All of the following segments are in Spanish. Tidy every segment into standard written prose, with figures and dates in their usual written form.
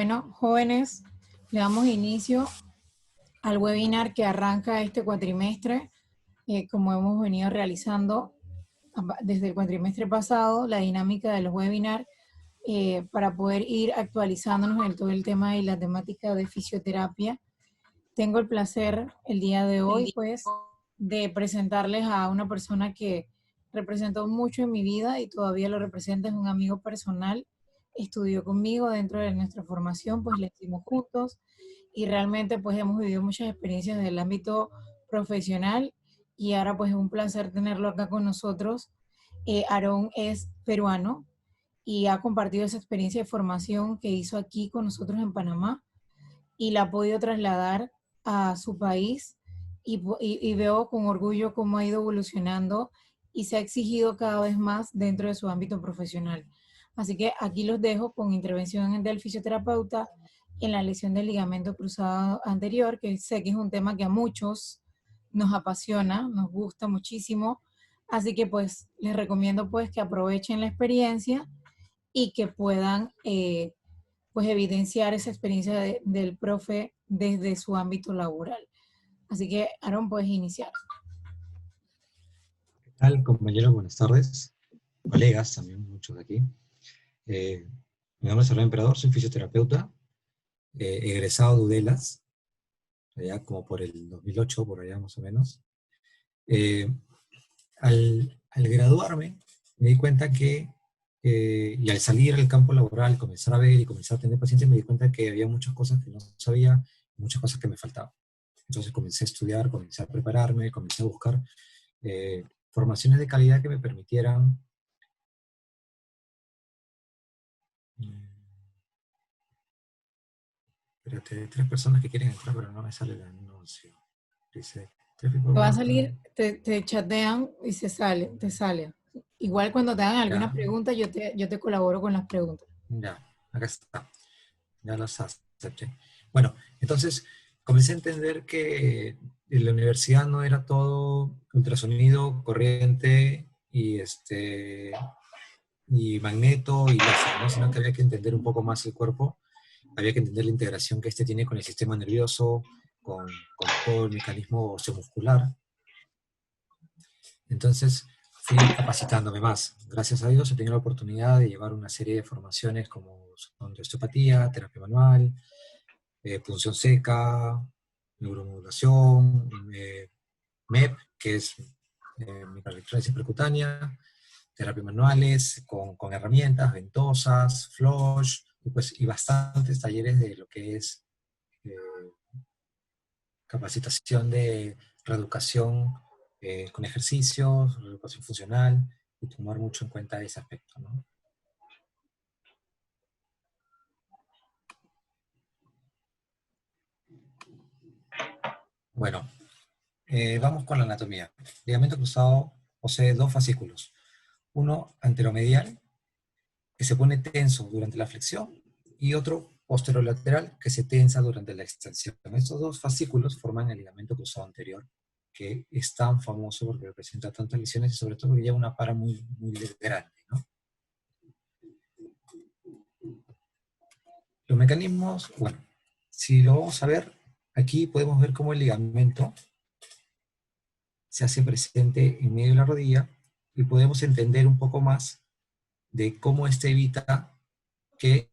Bueno, jóvenes, le damos inicio al webinar que arranca este cuatrimestre. Como hemos venido realizando desde el cuatrimestre pasado, la dinámica de los webinars para poder ir actualizándonos en todo el tema y la temática de fisioterapia. Tengo el placer el día de hoy, pues, de presentarles a una persona que representó mucho en mi vida y todavía lo representa, es un amigo personal. Estudió conmigo dentro de nuestra formación, pues le hicimos juntos y realmente pues hemos vivido muchas experiencias en el ámbito profesional y ahora pues es un placer tenerlo acá con nosotros. Aarón es peruano y ha compartido esa experiencia de formación que hizo aquí con nosotros en Panamá y la ha podido trasladar a su país y veo con orgullo cómo ha ido evolucionando y se ha exigido cada vez más dentro de su ámbito profesional. Así que aquí los dejo con intervención del fisioterapeuta en la lesión del ligamento cruzado anterior, que sé que es un tema que a muchos nos apasiona, nos gusta muchísimo. Así que pues les recomiendo pues que aprovechen la experiencia y que puedan pues evidenciar esa experiencia del profe desde su ámbito laboral. Así que, Aaron, puedes iniciar. ¿Qué tal, compañeros? Buenas tardes. Colegas, también muchos de aquí. Mi nombre es Aaron Emperador, soy fisioterapeuta, egresado de UDELAS, allá como por el 2008, por allá más o menos. Al graduarme, me di cuenta y al salir al campo laboral, comenzar a ver y comenzar a tener pacientes, me di cuenta que había muchas cosas que no sabía, muchas cosas que me faltaban. Entonces comencé a estudiar, comencé a prepararme, comencé a buscar formaciones de calidad que me permitieran espérate, hay 3 personas que quieren entrar, pero no me sale el anuncio. Dice, Te va a salir, te chatean y te sale. Igual cuando te hagan alguna ya, pregunta, yo te colaboro con las preguntas. ya, acá está. Ya los acepté. Bueno, entonces comencé a entender que en la universidad no era todo ultrasonido, corriente y magneto y láser, ¿no? Sino que había que entender un poco más el cuerpo, había que entender la integración que este tiene con el sistema nervioso, con todo el mecanismo osteomuscular. Entonces fui capacitándome más. Gracias a Dios he tenido la oportunidad de llevar una serie de formaciones como son de osteopatía, terapia manual, punción seca, neuromodulación, MEP, que es microelectrólisis percutánea, terapias manuales con herramientas, ventosas, flush, y bastantes talleres de lo que es eh, capacitación de reeducación con ejercicios, reeducación funcional, y tomar mucho en cuenta ese aspecto, ¿no? Bueno, vamos con la anatomía. Ligamento cruzado posee 2 fascículos. Uno anteromedial, que se pone tenso durante la flexión, y otro posterolateral, que se tensa durante la extensión. Estos 2 fascículos forman el ligamento cruzado anterior, que es tan famoso porque presenta tantas lesiones y sobre todo porque lleva una para muy, muy grande, ¿no? Los mecanismos, bueno, si lo vamos a ver, aquí podemos ver cómo el ligamento se hace presente en medio de la rodilla y podemos entender un poco más de cómo este evita que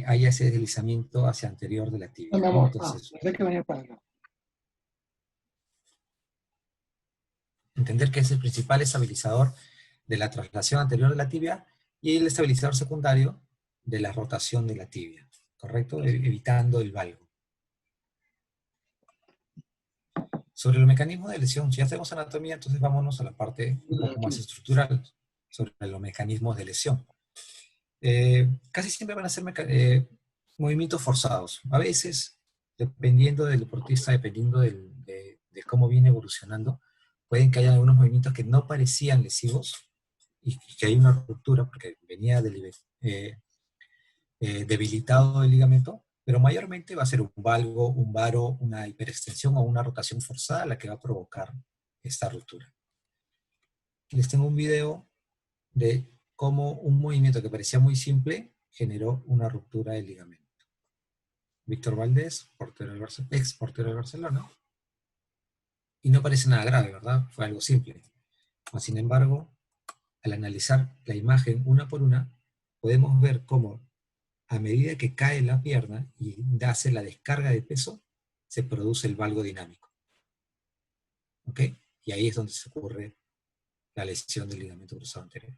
haya ese deslizamiento hacia anterior de la tibia, No, mi ¿no? amor, Entonces, pensé que venía para acá. entender que es el principal estabilizador de la traslación anterior de la tibia y el estabilizador secundario de la rotación de la tibia, ¿correcto? Evitando el valgo. Sobre los mecanismos de lesión, si ya hacemos anatomía, entonces vámonos a la parte un poco más estructural, sobre los mecanismos de lesión. Casi siempre van a ser movimientos forzados. A veces, dependiendo del deportista, dependiendo de cómo viene evolucionando, pueden que haya algunos movimientos que no parecían lesivos y que hay una ruptura porque venía debilitado el ligamento, pero mayormente va a ser un valgo, un varo, una hiperextensión o una rotación forzada la que va a provocar esta ruptura. Les tengo un video de cómo un movimiento que parecía muy simple generó una ruptura del ligamento. Víctor Valdés, ex portero del Barcelona, y no parece nada grave, ¿verdad? Fue algo simple. Sin embargo, al analizar la imagen una por una, podemos ver cómo a medida que cae la pierna y hace la descarga de peso, se produce el valgo dinámico. ¿Ok? Y ahí es donde se ocurre la lesión del ligamento cruzado anterior.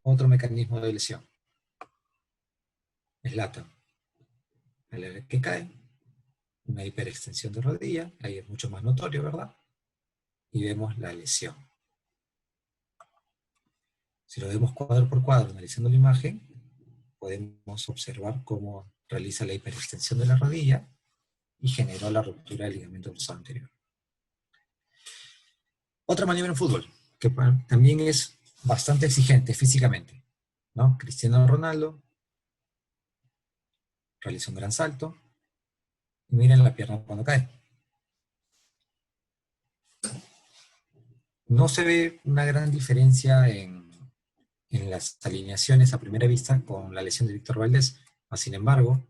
Otro mecanismo de lesión es LATAM. Al ver que cae, una hiperextensión de rodilla, ahí es mucho más notorio, ¿verdad? Y vemos la lesión. Si lo vemos cuadro por cuadro, analizando la imagen, podemos observar cómo realiza la hiperextensión de la rodilla y generó la ruptura del ligamento cruzado anterior. Otra maniobra en fútbol, que también es bastante exigente físicamente, ¿no? Cristiano Ronaldo realiza un gran salto, y miren la pierna cuando cae. No se ve una gran diferencia en las alineaciones a primera vista con la lesión de Víctor Valdés. Sin embargo,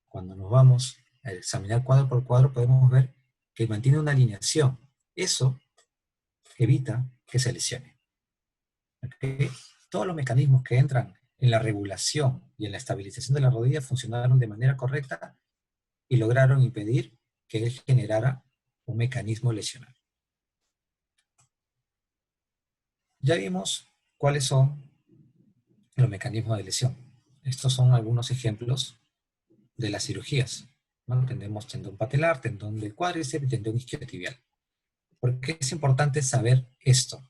cuando nos vamos a examinar cuadro por cuadro, podemos ver que mantiene una alineación. Eso evita que se lesione. ¿Okay? Todos los mecanismos que entran en la regulación y en la estabilización de la rodilla funcionaron de manera correcta y lograron impedir que él generara un mecanismo lesional. Ya vimos cuáles son los mecanismos de lesión. Estos son algunos ejemplos de las cirugías, ¿no? Tenemos tendón patelar, tendón del cuádriceps y tendón isquiotibial. ¿Por qué es importante saber esto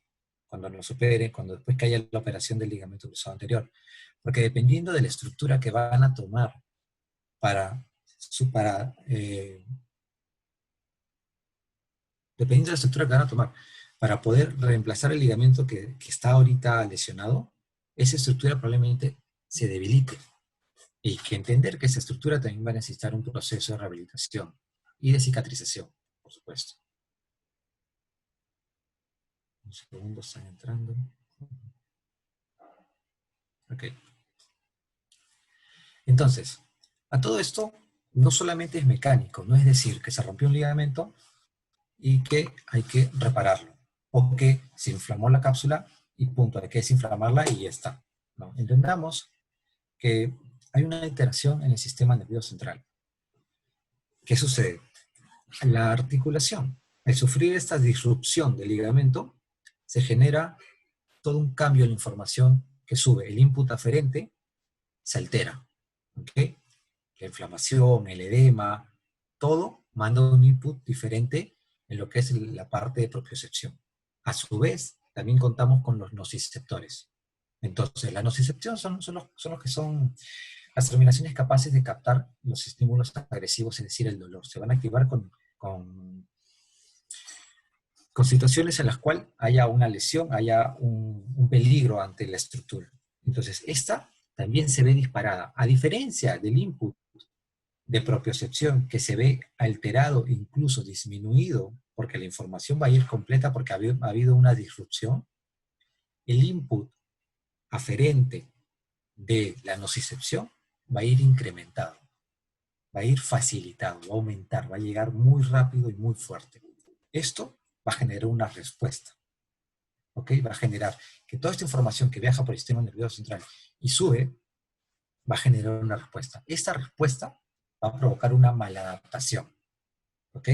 cuando nos opere, cuando después que haya la operación del ligamento cruzado anterior? Porque dependiendo de la estructura que van a tomar dependiendo de la estructura que van a tomar para poder reemplazar el ligamento que está ahorita lesionado, esa estructura probablemente se debilite. Y que entender que esa estructura también va a necesitar un proceso de rehabilitación y de cicatrización, por supuesto. Un segundo, están entrando. Ok. Entonces, a todo esto no solamente es mecánico, no es decir que se rompió un ligamento y que hay que repararlo, o que se inflamó la cápsula y punto, hay que desinflamarla y ya está. ¿No? Entendamos que hay una alteración en el sistema nervioso central. ¿Qué sucede? La articulación, al sufrir esta disrupción del ligamento, se genera todo un cambio en la información que sube. El input aferente se altera. ¿Okay? La inflamación, el edema, todo manda un input diferente en lo que es la parte de propiocepción. A su vez, también contamos con los nociceptores. Entonces, la nocicepción son los que son las terminaciones capaces de captar los estímulos agresivos, es decir, el dolor. Se van a activar con situaciones en las cuales haya una lesión, haya un peligro ante la estructura. Entonces, esta también se ve disparada. A diferencia del input de propiocepción, que se ve alterado, incluso disminuido, porque la información va a ir completa porque ha habido una disrupción, el input aferente de la nocicepción va a ir incrementado, va a ir facilitado, va a aumentar, va a llegar muy rápido y muy fuerte. Esto va a generar una respuesta. ¿Ok? Va a generar que toda esta información que viaja por el sistema nervioso central y sube, va a generar una respuesta. Esta respuesta va a provocar una maladaptación. ¿Ok?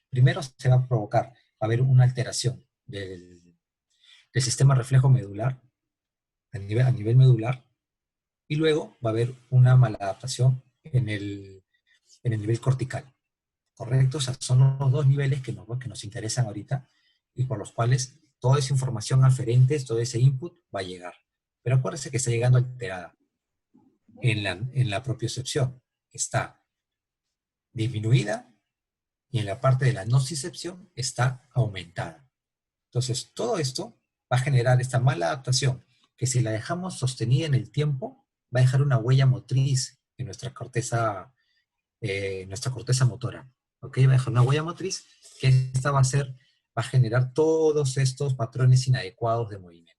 Primero se va a provocar, va a haber una alteración del sistema reflejo medular, a nivel medular, y luego va a haber una maladaptación en el nivel cortical. ¿Correcto? O sea, son los dos niveles que nos interesan ahorita y por los cuales toda esa información aferente, todo ese input va a llegar. Pero acuérdense que está llegando alterada. En la propiocepción está disminuida y en la parte de la nocicepción está aumentada. Entonces, todo esto va a generar esta mala adaptación que si la dejamos sostenida en el tiempo, va a dejar una huella motriz en nuestra corteza motora. ¿Ok? Va a dejar una huella motriz que esta va a generar todos estos patrones inadecuados de movimiento.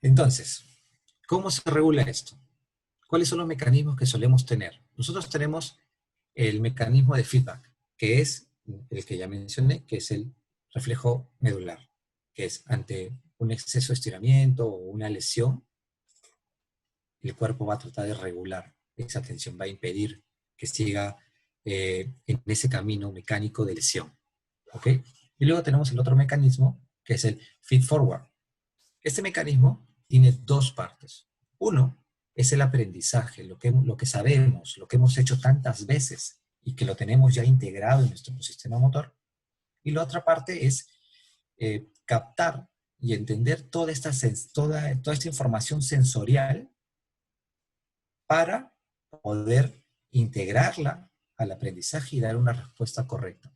Entonces, ¿cómo se regula esto? ¿Cuáles son los mecanismos que solemos tener? Nosotros tenemos el mecanismo de feedback, que es el que ya mencioné, que es el reflejo medular, que es ante un exceso de estiramiento o una lesión, el cuerpo va a tratar de regular esa tensión, va a impedir que siga en ese camino mecánico de lesión. ¿Ok? Y luego tenemos el otro mecanismo, que es el feed forward. Este mecanismo tiene dos partes. Uno es el aprendizaje, lo que sabemos, lo que hemos hecho tantas veces y que lo tenemos ya integrado en nuestro sistema motor. Y la otra parte es captar y entender toda esta información sensorial para poder integrarla al aprendizaje y dar una respuesta correcta.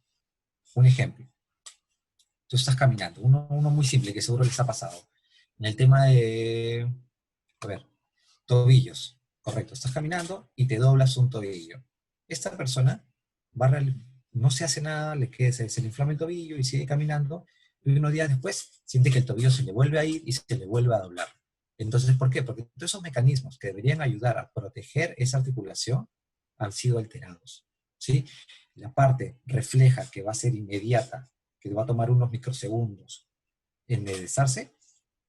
Un ejemplo. Tú estás caminando, uno muy simple que seguro les ha pasado. En el tema de, a ver, tobillos. Correcto, estás caminando y te doblas un tobillo. Esta persona no se hace nada, se le inflama el tobillo y sigue caminando, y unos días después siente que el tobillo se le vuelve a ir y se le vuelve a doblar. Entonces, ¿por qué? Porque todos esos mecanismos que deberían ayudar a proteger esa articulación han sido alterados. ¿Sí? La parte refleja, que va a ser inmediata, que va a tomar unos microsegundos en enderezarse,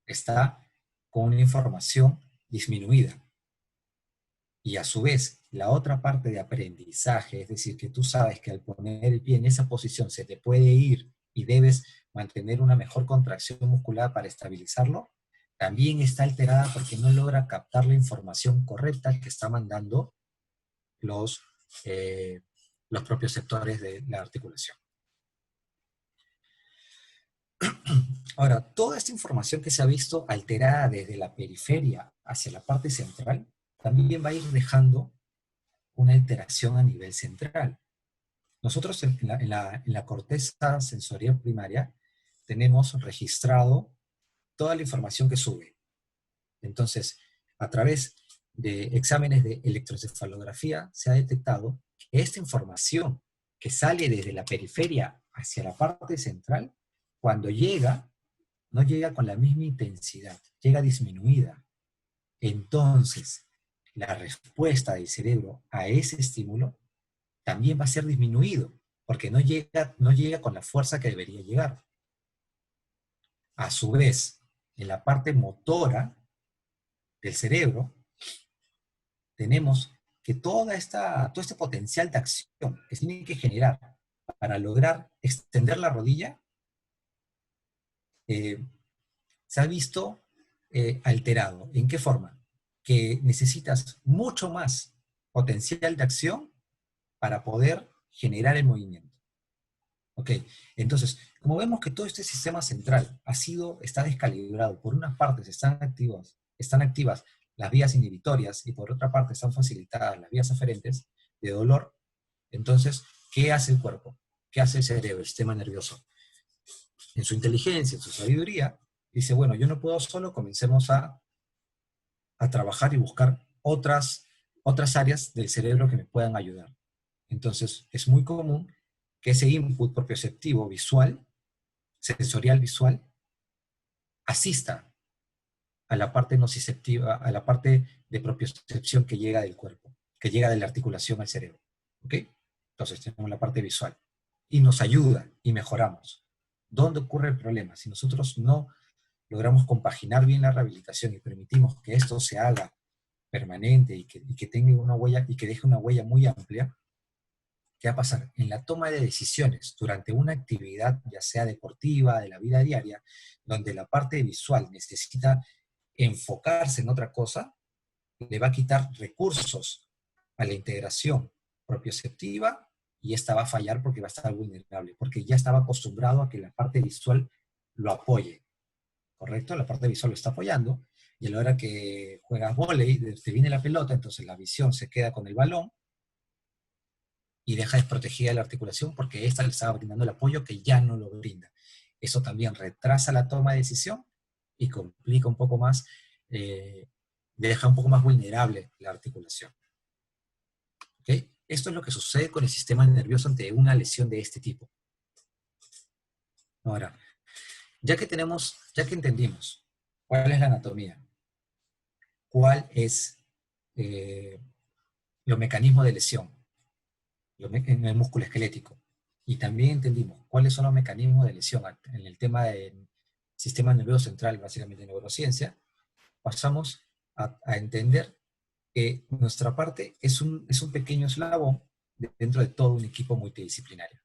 está con una información disminuida. Y a su vez, la otra parte de aprendizaje, es decir, que tú sabes que al poner el pie en esa posición se te puede ir y debes mantener una mejor contracción muscular para estabilizarlo, también está alterada porque no logra captar la información correcta que está mandando los, los propios sectores de la articulación. Ahora, toda esta información que se ha visto alterada desde la periferia hacia la parte central, también va a ir dejando una alteración a nivel central. Nosotros en la corteza sensorial primaria tenemos registrado toda la información que sube. Entonces, a través de exámenes de electroencefalografía se ha detectado que esta información que sale desde la periferia hacia la parte central, cuando llega, no llega con la misma intensidad, llega disminuida. Entonces, la respuesta del cerebro a ese estímulo también va a ser disminuido, porque no llega con la fuerza que debería llegar. A su vez, en la parte motora del cerebro, tenemos que todo este potencial de acción que se tiene que generar para lograr extender la rodilla, se ha visto alterado. ¿En qué forma? Que necesitas mucho más potencial de acción para poder generar el movimiento. Ok, entonces, como vemos que todo este sistema central está descalibrado, por una parte están activas las vías inhibitorias y por otra parte están facilitadas las vías aferentes de dolor, entonces, ¿qué hace el cuerpo? ¿Qué hace el cerebro, el sistema nervioso? En su inteligencia, en su sabiduría, dice, bueno, yo no puedo solo, comencemos a trabajar y buscar otras áreas del cerebro que me puedan ayudar. Entonces, es muy común que ese input propioceptivo visual, sensorial visual, asista a la parte nociceptiva, a la parte de propiocepción que llega del cuerpo, que llega de la articulación al cerebro. ¿Ok? Entonces tenemos la parte visual. Y nos ayuda y mejoramos. ¿Dónde ocurre el problema? Si nosotros no logramos compaginar bien la rehabilitación y permitimos que esto se haga permanente y que tenga una huella y que deje una huella muy amplia, ¿qué va a pasar? En la toma de decisiones durante una actividad, ya sea deportiva, de la vida diaria, donde la parte visual necesita enfocarse en otra cosa, le va a quitar recursos a la integración propioceptiva y esta va a fallar porque va a estar vulnerable, porque ya estaba acostumbrado a que la parte visual lo apoye, ¿correcto? La parte visual lo está apoyando y a la hora que juegas vóley, te viene la pelota, entonces la visión se queda con el balón y deja desprotegida la articulación porque esta le estaba brindando el apoyo que ya no lo brinda. Eso también retrasa la toma de decisión y complica un poco más, deja un poco más vulnerable la articulación. ¿Okay? Esto es lo que sucede con el sistema nervioso ante una lesión de este tipo. Ahora, ya que entendimos cuál es la anatomía, cuál es los mecanismos de lesión en el músculo esquelético. Y también entendimos cuáles son los mecanismos de lesión en el tema del sistema nervioso central, básicamente neurociencia. Pasamos a entender que nuestra parte es un pequeño eslabón dentro de todo un equipo multidisciplinario.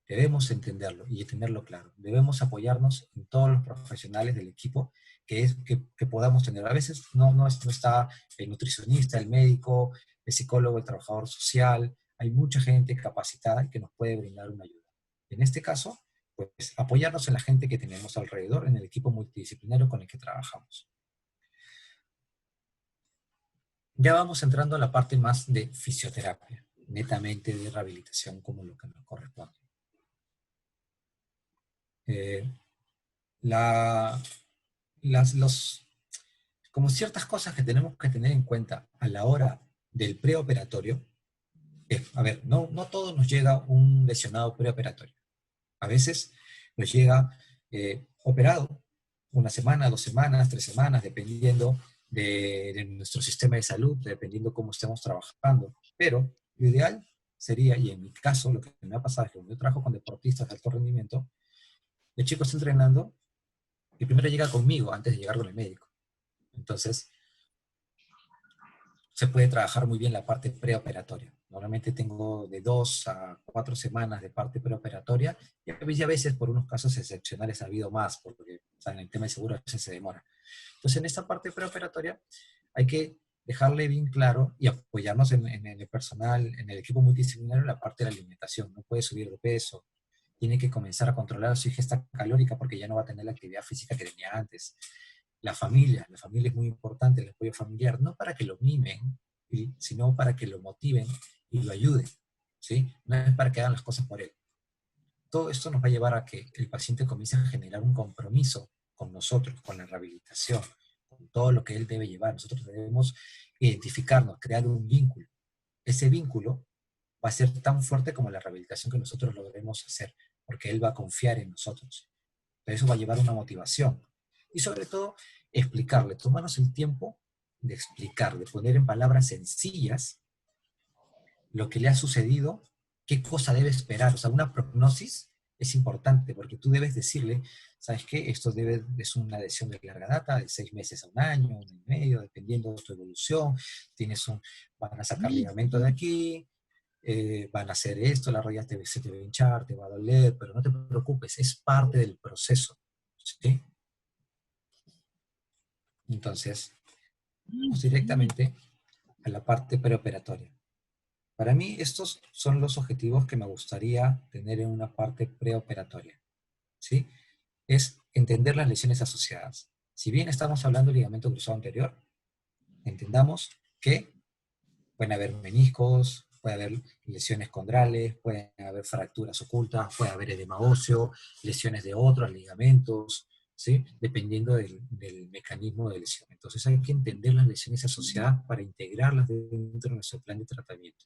Debemos entenderlo y tenerlo claro. Debemos apoyarnos en todos los profesionales del equipo que podamos tener. A veces no está el nutricionista, el médico, el psicólogo, el trabajador social. Hay mucha gente capacitada que nos puede brindar una ayuda. En este caso, pues apoyarnos en la gente que tenemos alrededor, en el equipo multidisciplinario con el que trabajamos. Ya vamos entrando a la parte más de fisioterapia, netamente de rehabilitación como lo que nos corresponde. Como ciertas cosas que tenemos que tener en cuenta a la hora del preoperatorio, a ver, no todos nos llega un lesionado preoperatorio. A veces nos llega operado 1 semana, 2 semanas, 3 semanas, dependiendo de nuestro sistema de salud, dependiendo cómo estemos trabajando. Pero lo ideal sería, y en mi caso, lo que me ha pasado es que cuando yo trabajo con deportistas de alto rendimiento, el chico está entrenando y primero llega conmigo antes de llegar con el médico. Entonces, se puede trabajar muy bien la parte preoperatoria. Normalmente tengo de 2 a 4 semanas de parte preoperatoria y a veces por unos casos excepcionales ha habido más, porque en el tema de seguro a veces se demora. Entonces, en esta parte preoperatoria hay que dejarle bien claro y apoyarnos en el personal, en el equipo multidisciplinario, en la parte de la alimentación. No puede subir de peso, tiene que comenzar a controlar su ingesta calórica porque ya no va a tener la actividad física que tenía antes. La familia es muy importante, el apoyo familiar, no para que lo mimen, ¿sí?, sino para que lo motiven y lo ayuden, ¿sí? No es para que hagan las cosas por él. Todo esto nos va a llevar a que el paciente comience a generar un compromiso con nosotros, con la rehabilitación, con todo lo que él debe llevar. Nosotros debemos identificarnos, crear un vínculo. Ese vínculo va a ser tan fuerte como la rehabilitación que nosotros logremos hacer, porque él va a confiar en nosotros. Pero eso va a llevar una motivación. Y sobre todo, explicarle, tomarnos el tiempo de explicar, de poner en palabras sencillas lo que le ha sucedido, qué cosa debe esperar. O sea, una prognosis es importante, porque tú debes decirle, ¿sabes qué? Esto es una lesión de larga data, de 6 meses a 1 año, 1 año y medio, dependiendo de tu evolución. Van a sacar ligamento de aquí, van a hacer esto, la rodilla se te va a hinchar, te va a doler, pero no te preocupes, es parte del proceso, ¿sí? Entonces, vamos directamente a la parte preoperatoria. Para mí, estos son los objetivos que me gustaría tener en una parte preoperatoria, ¿sí? Es entender las lesiones asociadas. Si bien estamos hablando de ligamento cruzado anterior, entendamos que pueden haber meniscos, puede haber lesiones condrales, pueden haber fracturas ocultas, puede haber edema óseo, lesiones de otros ligamentos, ¿sí? Dependiendo del mecanismo de lesión. Entonces hay que entender las lesiones asociadas para integrarlas dentro de nuestro plan de tratamiento.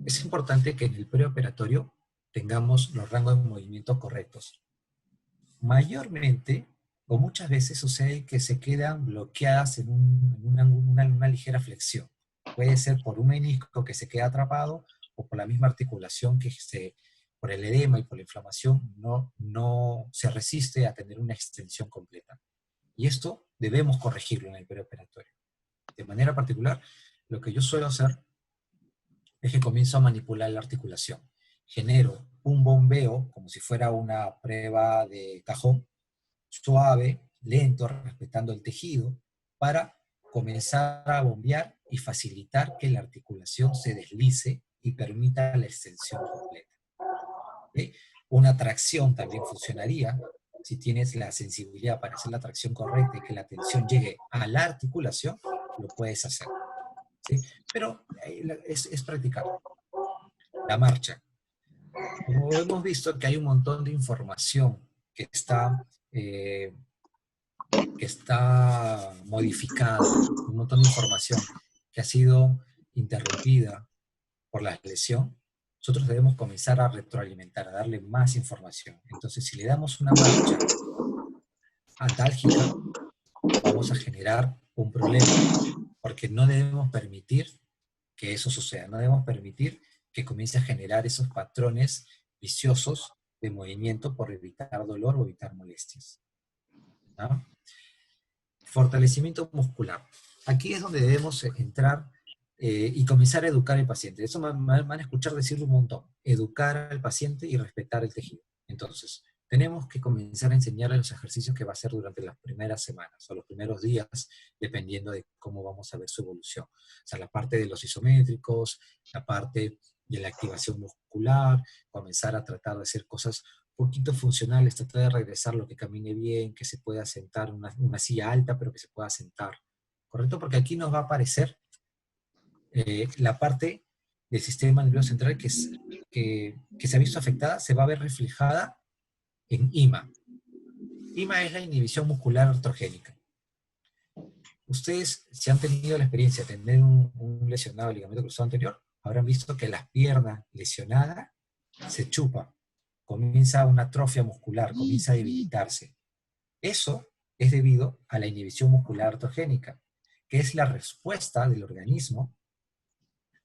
Es importante que en el preoperatorio tengamos los rangos de movimiento correctos. Mayormente, o muchas veces sucede que se quedan bloqueadas en una ligera flexión. Puede ser por un menisco que se queda atrapado o por la misma articulación que por el edema y por la inflamación no se resiste a tener una extensión completa. Y esto debemos corregirlo en el preoperatorio. De manera particular, lo que yo suelo hacer es que comienzo a manipular la articulación. Genero un bombeo, como si fuera una prueba de cajón, suave, lento, respetando el tejido, para comenzar a bombear y facilitar que la articulación se deslice y permita la extensión completa. ¿Okay? Una tracción también funcionaría si tienes la sensibilidad para hacer la tracción correcta y que la tensión llegue a la articulación, lo puedes hacer, ¿sí? Pero es practicar. La marcha. Como hemos visto que hay un montón de información que está modificada, un montón de información que ha sido interrumpida por la lesión, nosotros debemos comenzar a retroalimentar, a darle más información. Entonces, si le damos una marcha antálgica, vamos a generar un problema, porque no debemos permitir que eso suceda, no debemos permitir que comience a generar esos patrones viciosos de movimiento por evitar dolor o evitar molestias. ¿No? Fortalecimiento muscular. Aquí es donde debemos entrar y comenzar a educar al paciente. Eso van a escuchar decirlo un montón. Educar al paciente y respetar el tejido. Entonces, tenemos que comenzar a enseñarle los ejercicios que va a hacer durante las primeras semanas o los primeros días, dependiendo de cómo vamos a ver su evolución. O sea, la parte de los isométricos, la parte de la activación muscular, comenzar a tratar de hacer cosas poquito funcionales, tratar de regresar lo que camine bien, que se pueda sentar, una silla alta, pero que se pueda sentar. ¿Correcto? Porque aquí nos va a aparecer la parte del sistema nervioso central que se ha visto afectada, se va a ver reflejada en IMA. IMA es la inhibición muscular artrogénica. Ustedes, si han tenido la experiencia de tener un lesionado ligamento cruzado anterior, habrán visto que la pierna lesionada se chupa, comienza una atrofia muscular, comienza a debilitarse. Eso es debido a la inhibición muscular artrogénica, que es la respuesta del organismo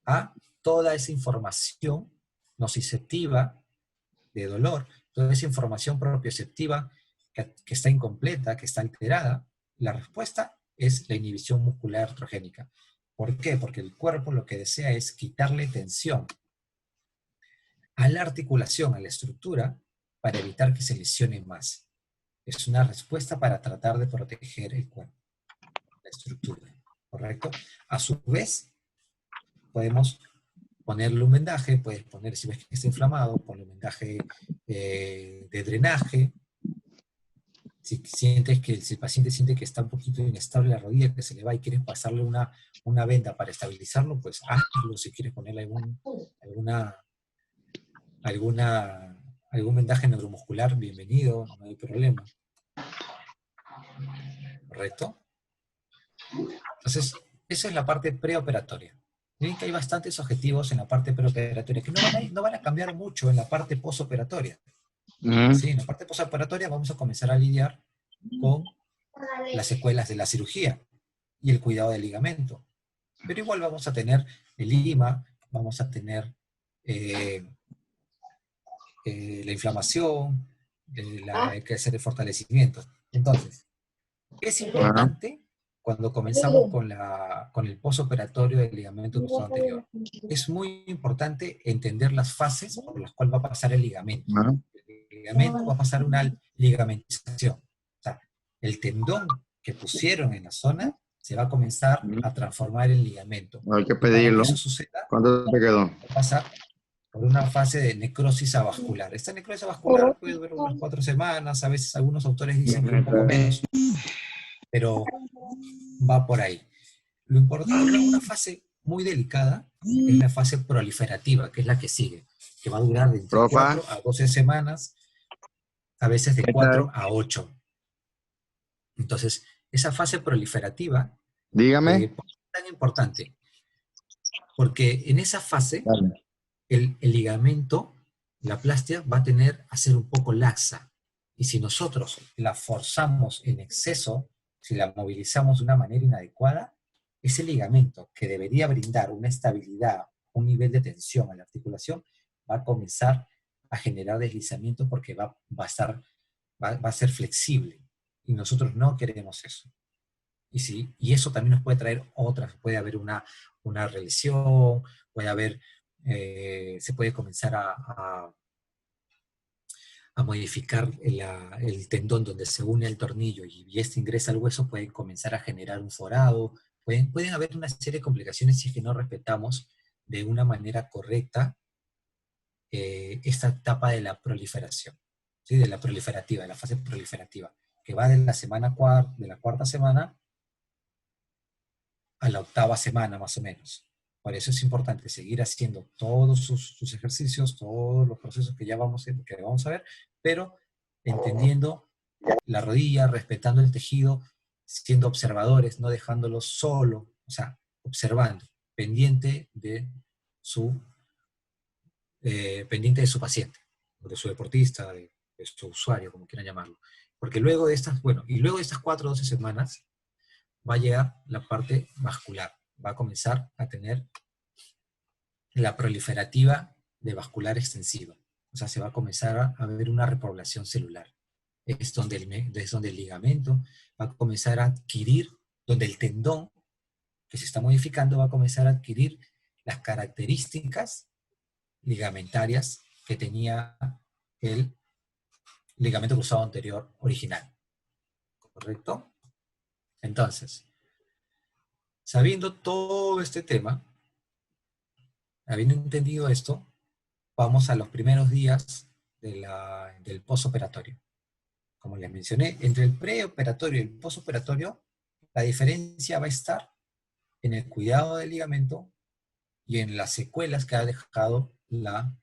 a toda esa información nociceptiva de dolor, toda esa información propioceptiva que está incompleta, que está alterada. La respuesta es la inhibición muscular artrogénica. ¿Por qué? Porque el cuerpo lo que desea es quitarle tensión a la articulación, a la estructura, para evitar que se lesione más. Es una respuesta para tratar de proteger el cuerpo, la estructura, ¿correcto? A su vez, podemos ponerle un vendaje, puedes poner, si ves que está inflamado, ponle un vendaje de drenaje. Si el paciente siente que está un poquito inestable la rodilla, que se le va y quieres pasarle una venda para estabilizarlo, pues hazlo. Si quieres ponerle algún vendaje neuromuscular, bienvenido, no hay problema. ¿Correcto? Entonces, esa es la parte preoperatoria. Miren que hay bastantes objetivos en la parte preoperatoria, que no van a cambiar mucho en la parte posoperatoria. ¿Sí? En la parte posoperatoria vamos a comenzar a lidiar con las secuelas de la cirugía y el cuidado del ligamento. Pero igual vamos a tener el IMA, vamos a tener la inflamación, hay que hacer el fortalecimiento. Entonces, es importante cuando comenzamos con el posoperatorio del ligamento cruzado anterior. Es muy importante entender las fases por las cuales va a pasar el ligamento. El ligamento va a pasar una ligamentización. O sea, el tendón que pusieron en la zona se va a comenzar a transformar en ligamento. Hay que pedirlo. Para que eso suceda, ¿Cuánto te quedó? va a pasar por una fase de necrosis avascular. Esta necrosis avascular puede durar unas 4 semanas, a veces algunos autores dicen que un poco menos, pero va por ahí. Lo importante, una fase muy delicada es la fase proliferativa, que es la que sigue, que va a durar de entre 4 a 12 semanas, a veces de 4 a 8. Entonces, esa fase proliferativa Dígame. es tan importante, porque en esa fase el ligamento, la plastia, va a ser un poco laxa. Y si nosotros la forzamos en exceso, si la movilizamos de una manera inadecuada, ese ligamento que debería brindar una estabilidad, un nivel de tensión a la articulación, va a comenzar a generar deslizamiento porque va a ser flexible. Y nosotros no queremos eso. Y eso también nos puede traer otras. Puede haber una lesión, puede haber, se puede comenzar a modificar el tendón donde se une el tornillo y este ingresa al hueso, puede comenzar a generar un forado. Pueden haber una serie de complicaciones si es que no respetamos de una manera correcta esta etapa de la proliferación, ¿sí? De la proliferativa, de la fase proliferativa, que va de la cuarta semana a la 8ª semana más o menos. Por eso es importante seguir haciendo todos sus ejercicios, todos los procesos que vamos a ver, pero entendiendo la rodilla, respetando el tejido, siendo observadores, no dejándolo solo, o sea, observando, pendiente de su paciente, de su deportista, de su usuario, como quieran llamarlo. Porque luego de estas 4 o 12 semanas, va a llegar la parte vascular. Va a comenzar a tener la proliferativa de vascular extensiva. O sea, se va a comenzar a ver una repoblación celular. Es donde el ligamento va a comenzar a adquirir, donde el tendón que se está modificando va a comenzar a adquirir las características ligamentarias que tenía el ligamento cruzado anterior original. ¿Correcto? Entonces, sabiendo todo este tema, habiendo entendido esto, vamos a los primeros días del postoperatorio. Como les mencioné, entre el preoperatorio y el postoperatorio, la diferencia va a estar en el cuidado del ligamento y en las secuelas que ha dejado la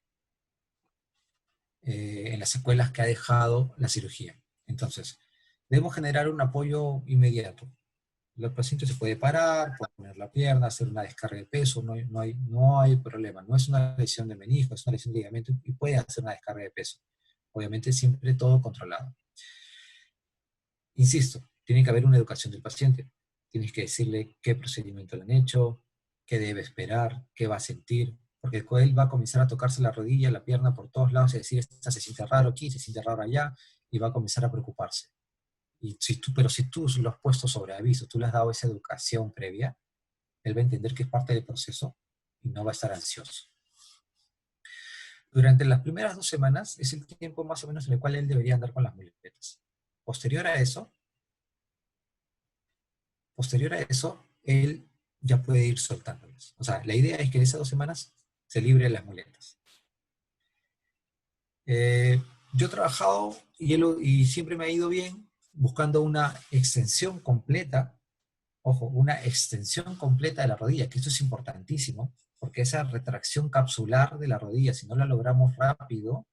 cirugía. Entonces, debemos generar un apoyo inmediato. El paciente se puede parar, puede poner la pierna, hacer una descarga de peso, no hay problema. No es una lesión de menisco, es una lesión de ligamento y puede hacer una descarga de peso. Obviamente siempre todo controlado. Insisto, tiene que haber una educación del paciente. Tienes que decirle qué procedimiento le han hecho, qué debe esperar, qué va a sentir, porque él va a comenzar a tocarse la rodilla, la pierna por todos lados y decir, esta se siente raro aquí, se siente raro allá, y va a comenzar a preocuparse. Pero si tú lo has puesto sobre aviso, tú le has dado esa educación previa, él va a entender que es parte del proceso y no va a estar ansioso. Durante las primeras 2 semanas es el tiempo más o menos en el cual él debería andar con las muletas. Posterior a eso, él ya puede ir soltándolas. O sea, la idea es que en esas 2 semanas se libre de las muletas. Yo he trabajado y siempre me ha ido bien buscando una extensión completa, ojo, una extensión completa de la rodilla, que esto es importantísimo, porque esa retracción capsular de la rodilla, si no la logramos rápido,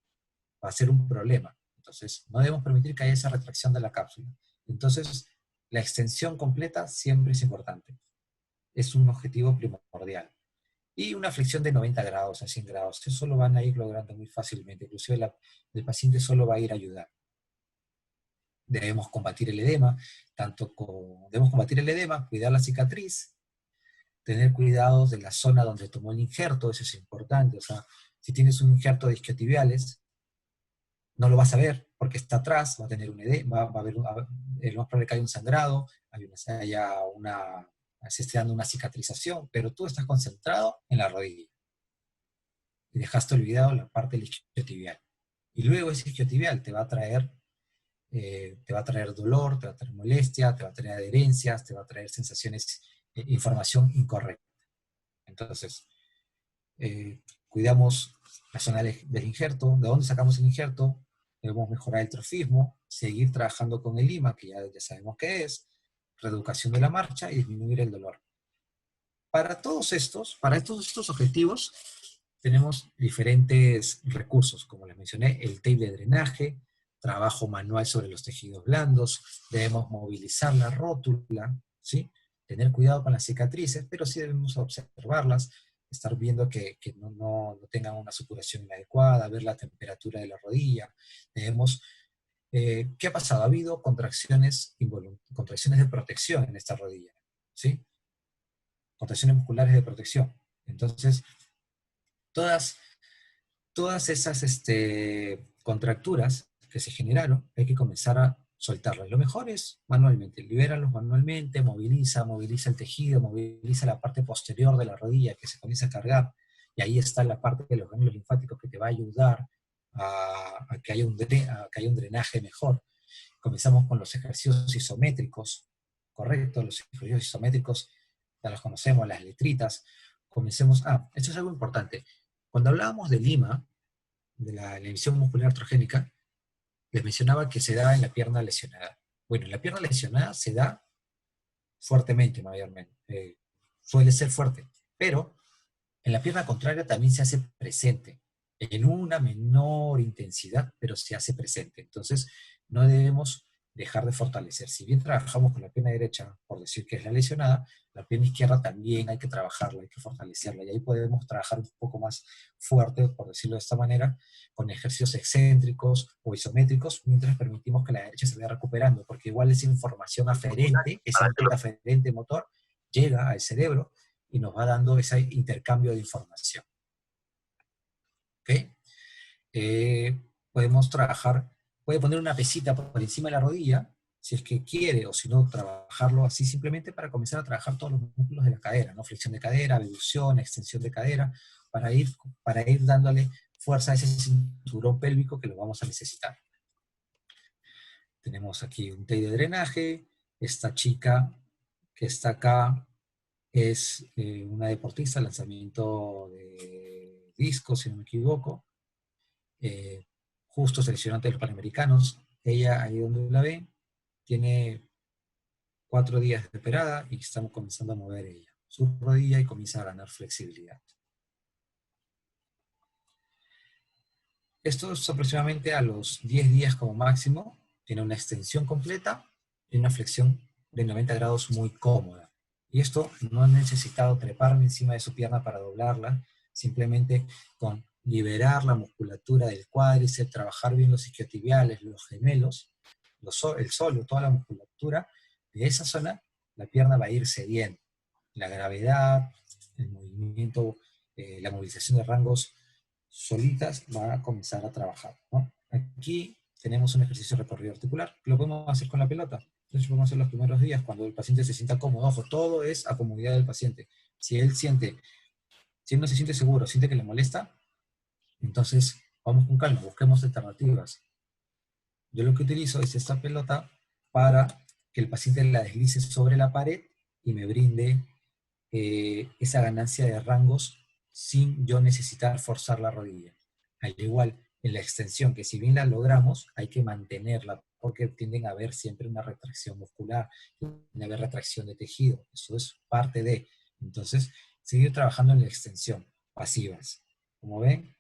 va a ser un problema. Entonces, no debemos permitir que haya esa retracción de la cápsula. Entonces, la extensión completa siempre es importante. Es un objetivo primordial. Y una flexión de 90 grados a 100 grados. Eso lo van a ir logrando muy fácilmente. Inclusive el paciente solo va a ir a ayudar. Debemos combatir el edema, cuidar la cicatriz, tener cuidado de la zona donde tomó el injerto, eso es importante. O sea, si tienes un injerto de isquiotibiales, no lo vas a ver porque está atrás, va a tener un edema, va a haber lo más probable que haya un sangrado, se esté dando una cicatrización, pero tú estás concentrado en la rodilla. Y dejaste olvidado la parte del isquiotibial. Y luego ese isquiotibial te va a traer dolor, te va a traer molestia, te va a traer adherencias, te va a traer sensaciones, información incorrecta. Entonces, cuidamos la zona del injerto, de dónde sacamos el injerto, debemos mejorar el trofismo, seguir trabajando con el lima, que ya sabemos qué es, reeducación de la marcha y disminuir el dolor. Para todos estos objetivos, tenemos diferentes recursos, como les mencioné, el tape de drenaje, trabajo manual sobre los tejidos blandos, debemos movilizar la rótula, ¿sí? Tener cuidado con las cicatrices, pero sí debemos observarlas, estar viendo que no tengan una supuración inadecuada, ver la temperatura de la rodilla. ¿Qué ha pasado? Ha habido contracciones de protección en esta rodilla, ¿sí? Contracciones musculares de protección. Entonces, todas esas contracturas que se generaron, hay que comenzar a soltarlas. Lo mejor es manualmente, libéralos manualmente, moviliza el tejido, moviliza la parte posterior de la rodilla que se comienza a cargar, y ahí está la parte de los ganglios linfáticos que te va a ayudar a que haya un drenaje mejor. Comenzamos con los ejercicios isométricos, ¿correcto? Los ejercicios isométricos, ya los conocemos, las letritas. Esto es algo importante. Cuando hablábamos de lima, de la lesión muscular artrogénica, les mencionaba que se da en la pierna lesionada. Bueno, en la pierna lesionada se da fuertemente, mayormente. Suele ser fuerte, pero en la pierna contraria también se hace presente, en una menor intensidad, pero se hace presente. Entonces, no debemos dejar de fortalecer. Si bien trabajamos con la pierna derecha, por decir que es la lesionada, la pierna izquierda también hay que trabajarla, hay que fortalecerla, y ahí podemos trabajar un poco más fuerte, por decirlo de esta manera, con ejercicios excéntricos o isométricos, mientras permitimos que la derecha se vaya recuperando, porque igual esa información aferente, ese input aferente motor, llega al cerebro y nos va dando ese intercambio de información. ¿Ok? Podemos trabajar, puede poner una pesita por encima de la rodilla, si es que quiere, o si no, trabajarlo así simplemente para comenzar a trabajar todos los músculos de la cadera, ¿no? Flexión de cadera, abducción, extensión de cadera, para ir dándole fuerza a ese cinturón pélvico que lo vamos a necesitar. Tenemos aquí un TEI de drenaje. Esta chica que está acá es una deportista, lanzamiento de disco, si no me equivoco. Justo seleccionante de los Panamericanos. Ella, ahí donde la ven, tiene 4 días de operada y estamos comenzando a mover ella su rodilla y comienza a ganar flexibilidad. Esto es aproximadamente a los 10 días como máximo. Tiene una extensión completa y una flexión de 90 grados muy cómoda. Y esto no he necesitado treparme encima de su pierna para doblarla, simplemente con liberar la musculatura del cuádriceps, trabajar bien los isquiotibiales, los gemelos, el solo, toda la musculatura de esa zona, la pierna va a ir cediendo. La gravedad, el movimiento, la movilización de rangos solitas va a comenzar a trabajar, ¿no? Aquí tenemos un ejercicio de recorrido articular, que lo podemos hacer con la pelota. Entonces podemos hacer los primeros días cuando el paciente se sienta cómodo. Ojo, todo es a comodidad del paciente. Si él no se siente seguro, siente que le molesta, entonces vamos con calma, busquemos alternativas. Yo lo que utilizo es esta pelota para que el paciente la deslice sobre la pared y me brinde esa ganancia de rangos sin yo necesitar forzar la rodilla. Al igual, en la extensión, que si bien la logramos, hay que mantenerla, porque tienden a haber siempre una retracción muscular, tiende a haber retracción de tejido, eso es parte de. Entonces, seguir trabajando en la extensión, pasivas. Como ven,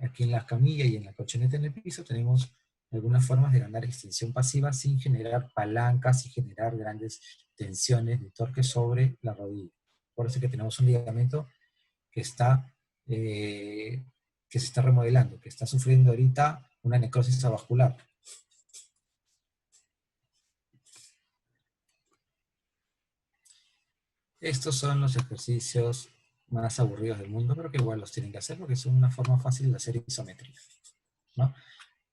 aquí en la camilla y en la colchoneta en el piso tenemos algunas formas de ganar extensión pasiva sin generar palancas, sin generar grandes tensiones de torque sobre la rodilla. Por eso es que tenemos un ligamento que que se está remodelando, que está sufriendo ahorita una necrosis avascular. Estos son los ejercicios más aburridos del mundo, pero que igual los tienen que hacer porque son una forma fácil de hacer isometría, ¿no?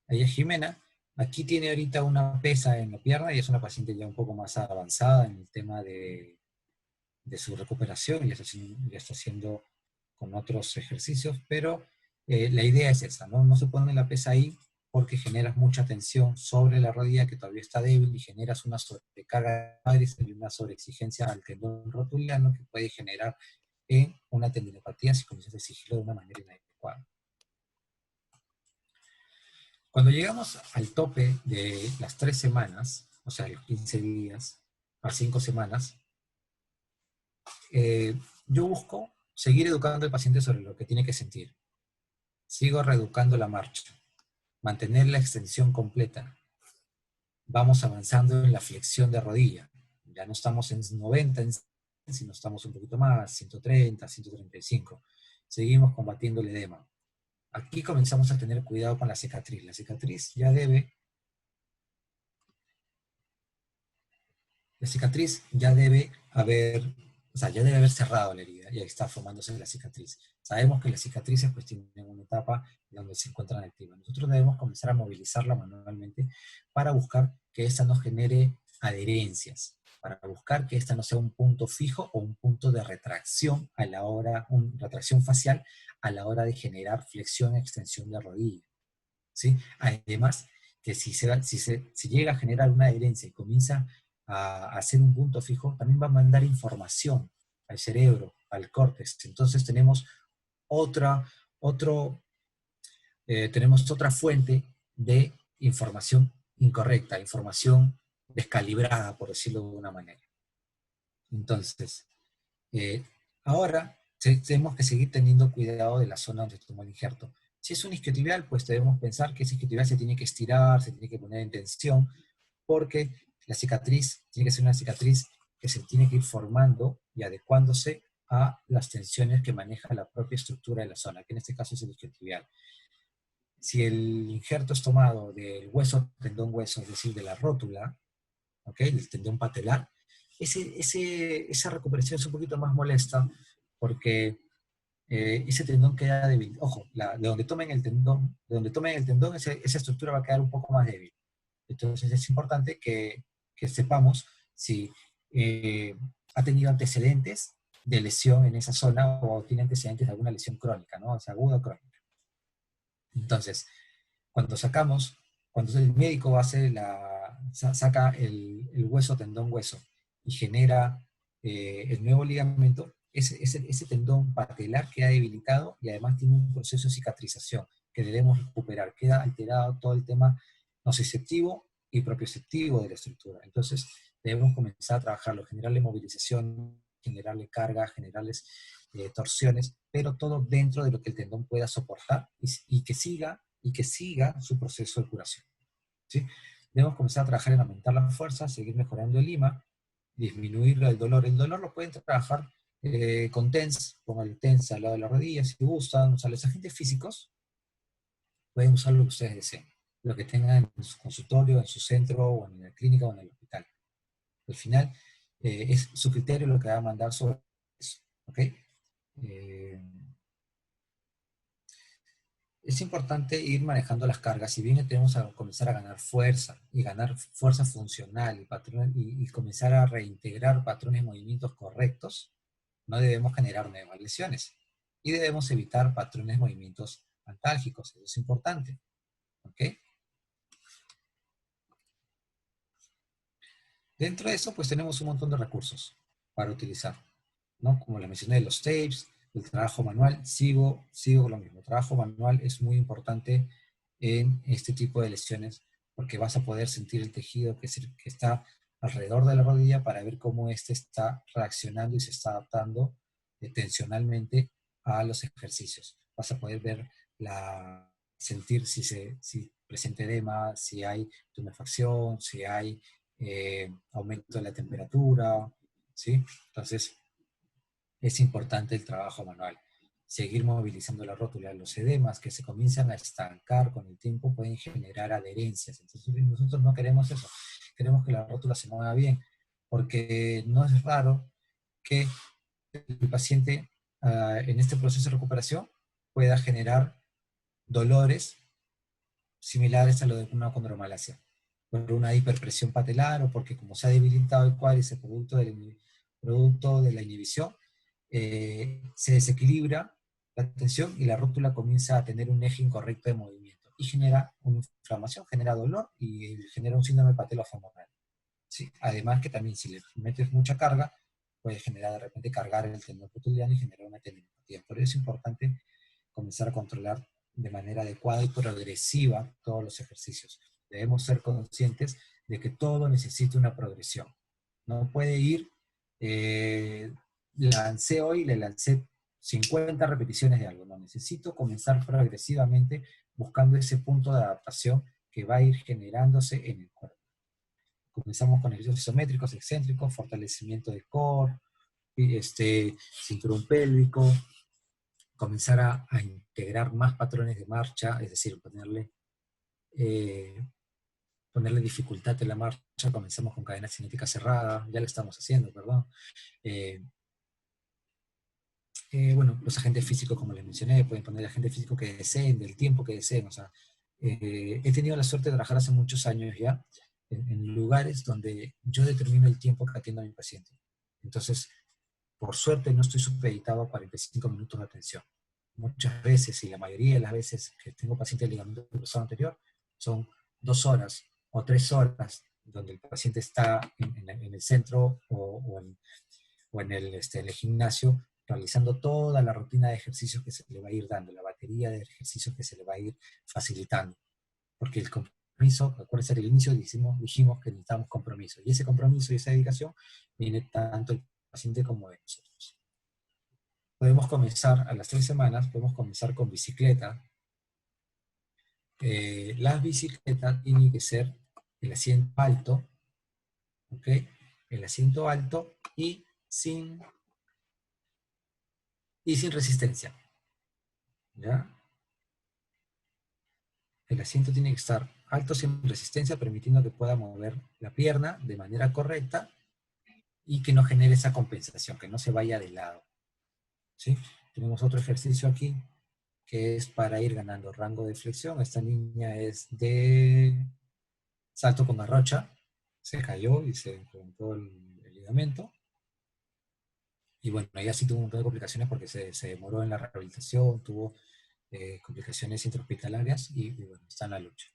Ahí es Jimena. Aquí tiene ahorita una pesa en la pierna y es una paciente ya un poco más avanzada en el tema de su recuperación y ya está haciendo con otros ejercicios, pero la idea es esa, ¿no? No se pone la pesa ahí porque generas mucha tensión sobre la rodilla que todavía está débil y generas una sobrecarga y una sobreexigencia al tendón rotuliano que puede generar una tendinopatía si comienzas a exigirlo de una manera inadecuada. Cuando llegamos al tope de las 3 semanas, o sea, los 15 días a 5 semanas, yo busco seguir educando al paciente sobre lo que tiene que sentir. Sigo reeducando la marcha, mantener la extensión completa. Vamos avanzando en la flexión de rodilla. Ya no estamos en 90, sino estamos un poquito más, 130, 135. Seguimos combatiendo el edema. Aquí comenzamos a tener cuidado con la cicatriz. La cicatriz ya debe haber, o sea, ya debe haber cerrado la herida y ahí está formándose la cicatriz. Sabemos que las cicatrices pues tienen una etapa donde se encuentran activas. Nosotros debemos comenzar a movilizarla manualmente para buscar que esta no genere adherencias, para buscar que esta no sea un punto fijo o un punto de retracción a la hora, retracción facial a la hora de generar flexión e extensión de rodilla, ¿sí? Además, que si llega a generar una adherencia y comienza a hacer un punto fijo, también va a mandar información al cerebro, al córtex. Entonces tenemos tenemos otra fuente de información incorrecta, información descalibrada, por decirlo de una manera. Entonces, ahora tenemos que seguir teniendo cuidado de la zona donde tomó el injerto. Si es un isquiotibial, pues debemos pensar que ese isquiotibial se tiene que estirar, se tiene que poner en tensión, porque la cicatriz tiene que ser una cicatriz que se tiene que ir formando y adecuándose a las tensiones que maneja la propia estructura de la zona, que en este caso es el isquiotibial. Si el injerto es tomado del hueso, tendón hueso, es decir, de la rótula, ¿okay?, del tendón patelar, esa recuperación es un poquito más molesta porque ese tendón queda débil. Ojo, de donde tomen el tendón, esa estructura va a quedar un poco más débil. Entonces es importante que sepamos si ha tenido antecedentes de lesión en esa zona o tiene antecedentes de alguna lesión crónica, ¿no? O sea, aguda o crónica. Entonces, cuando el médico saca el hueso, tendón, hueso, y genera el nuevo ligamento, ese tendón patelar queda debilitado y además tiene un proceso de cicatrización que debemos recuperar. Queda alterado todo el tema nociceptivo y propioceptivo de la estructura. Entonces, debemos comenzar a trabajarlo, generarle movilización, generarle carga, generarles torsiones, pero todo dentro de lo que el tendón pueda soportar y que siga su proceso de curación, ¿sí? Debemos comenzar a trabajar en aumentar la fuerza, seguir mejorando el lima, disminuir el dolor. El dolor lo pueden trabajar con TENS, pongan el TENS al lado de la rodilla si gustan. O sea, los agentes físicos pueden usar lo que ustedes deseen, lo que tengan en su consultorio, en su centro, o en la clínica, o en el hospital. Al final, es su criterio lo que va a mandar sobre eso, ¿ok? Es importante ir manejando las cargas. Si bien tenemos que comenzar a ganar fuerza, y ganar fuerza funcional, y comenzar a reintegrar patrones de movimientos correctos, no debemos generar nuevas lesiones. Y debemos evitar patrones de movimientos antálgicos. Eso es importante, ¿ok? Dentro de eso, pues tenemos un montón de recursos para utilizar, ¿no? Como les mencioné, los tapes, el trabajo manual. Sigo con lo mismo. El trabajo manual es muy importante en este tipo de lesiones porque vas a poder sentir el tejido que está alrededor de la rodilla para ver cómo éste está reaccionando y se está adaptando tensionalmente a los ejercicios. Vas a poder ver sentir si presenta edema, si hay tumefacción, si hay aumento de la temperatura, ¿sí? Entonces, es importante el trabajo manual. Seguir movilizando la rótula. Los edemas que se comienzan a estancar con el tiempo pueden generar adherencias. Entonces, nosotros no queremos eso. Queremos que la rótula se mueva bien, porque no es raro que el paciente en este proceso de recuperación pueda generar dolores similares a lo de una condromalacia, por una hiperpresión patelar o porque como se ha debilitado el cuádriceps producto de la inhibición, se desequilibra la tensión y la rótula comienza a tener un eje incorrecto de movimiento y genera una inflamación, genera dolor y genera un síndrome patelofemoral. ¿Sí? Además que también si le metes mucha carga, puede generar de repente cargar el tendón cotidiano y generar una tendinopatía. Por eso es importante comenzar a controlar de manera adecuada y progresiva todos los ejercicios. Debemos ser conscientes de que todo necesita una progresión. No puede ir, lancé hoy, le lancé 50 repeticiones de algo. No, necesito comenzar progresivamente buscando ese punto de adaptación que va a ir generándose en el cuerpo. Comenzamos con ejercicios isométricos, excéntricos, fortalecimiento de core, cinturón pélvico, comenzar a integrar más patrones de marcha, es decir, ponerle dificultad en la marcha. Comenzamos con cadena cinética cerrada, ya lo estamos haciendo, perdón. Bueno, los agentes físicos, como les mencioné, pueden poner el agente físico que deseen, del tiempo que deseen. O sea, he tenido la suerte de trabajar hace muchos años ya en lugares donde yo determino el tiempo que atiendo a mi paciente. Entonces, por suerte no estoy supeditado a 45 minutos de atención. Muchas veces, y la mayoría de las veces que tengo pacientes de ligamento cruzado anterior, son 2 horas o 3 horas donde el paciente está en el centro o en el gimnasio, realizando toda la rutina de ejercicios que se le va a ir dando, la batería de ejercicios que se le va a ir facilitando. Porque el compromiso, acuérdense, al inicio dijimos que necesitamos compromiso, y ese compromiso y esa dedicación viene tanto del paciente como de nosotros. Podemos comenzar a las 3 semanas, podemos comenzar con bicicleta, las bicicletas tienen que ser el asiento alto, ¿ok? El asiento alto y sin resistencia, ¿ya? El asiento tiene que estar alto sin resistencia, permitiendo que pueda mover la pierna de manera correcta y que no genere esa compensación, que no se vaya de lado, ¿sí? Tenemos otro ejercicio aquí, que es para ir ganando rango de flexión. Esta niña es de salto con garrocha, se cayó y se reventó el ligamento. Y bueno, ella sí tuvo un montón de complicaciones porque se demoró en la rehabilitación, tuvo complicaciones intrahospitalarias y bueno, está en la lucha.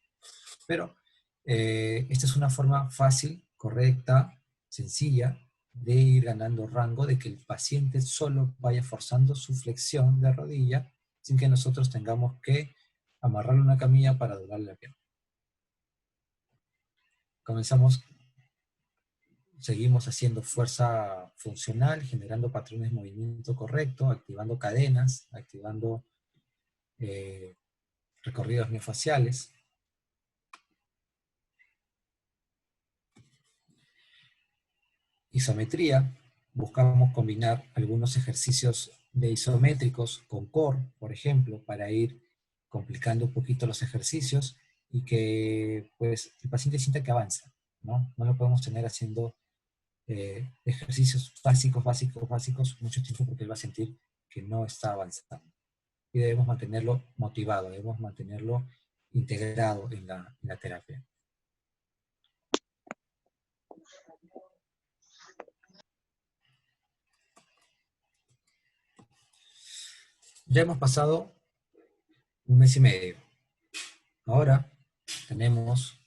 Pero esta es una forma fácil, correcta, sencilla, de ir ganando rango, de que el paciente solo vaya forzando su flexión de rodilla sin que nosotros tengamos que amarrarle una camilla para doblarle la pierna. Comenzamos, seguimos haciendo fuerza funcional, generando patrones de movimiento correcto, activando cadenas, activando recorridos miofasciales. Isometría, buscamos combinar algunos ejercicios de isométricos con core, por ejemplo, para ir complicando un poquito los ejercicios y que pues, el paciente sienta que avanza, ¿no? No lo podemos tener haciendo ejercicios básicos mucho tiempo porque él va a sentir que no está avanzando. Y debemos mantenerlo motivado, debemos mantenerlo integrado en la terapia. Ya hemos pasado un mes y medio. Ahora tenemos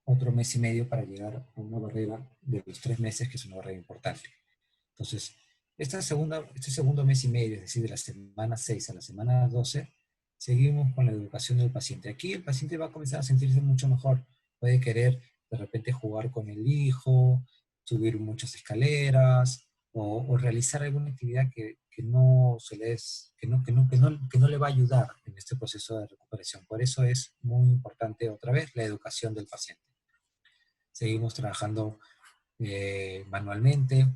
otro mes y medio para llegar a una barrera de los 3 meses, que es una barrera importante. Entonces, este segundo mes y medio, es decir, de la semana 6 a la semana 12, seguimos con la educación del paciente. Aquí el paciente va a comenzar a sentirse mucho mejor. Puede querer de repente jugar con el hijo, subir muchas escaleras, o realizar alguna actividad que no le va a ayudar en este proceso de recuperación. Por eso es muy importante otra vez la educación del paciente. Seguimos trabajando manualmente.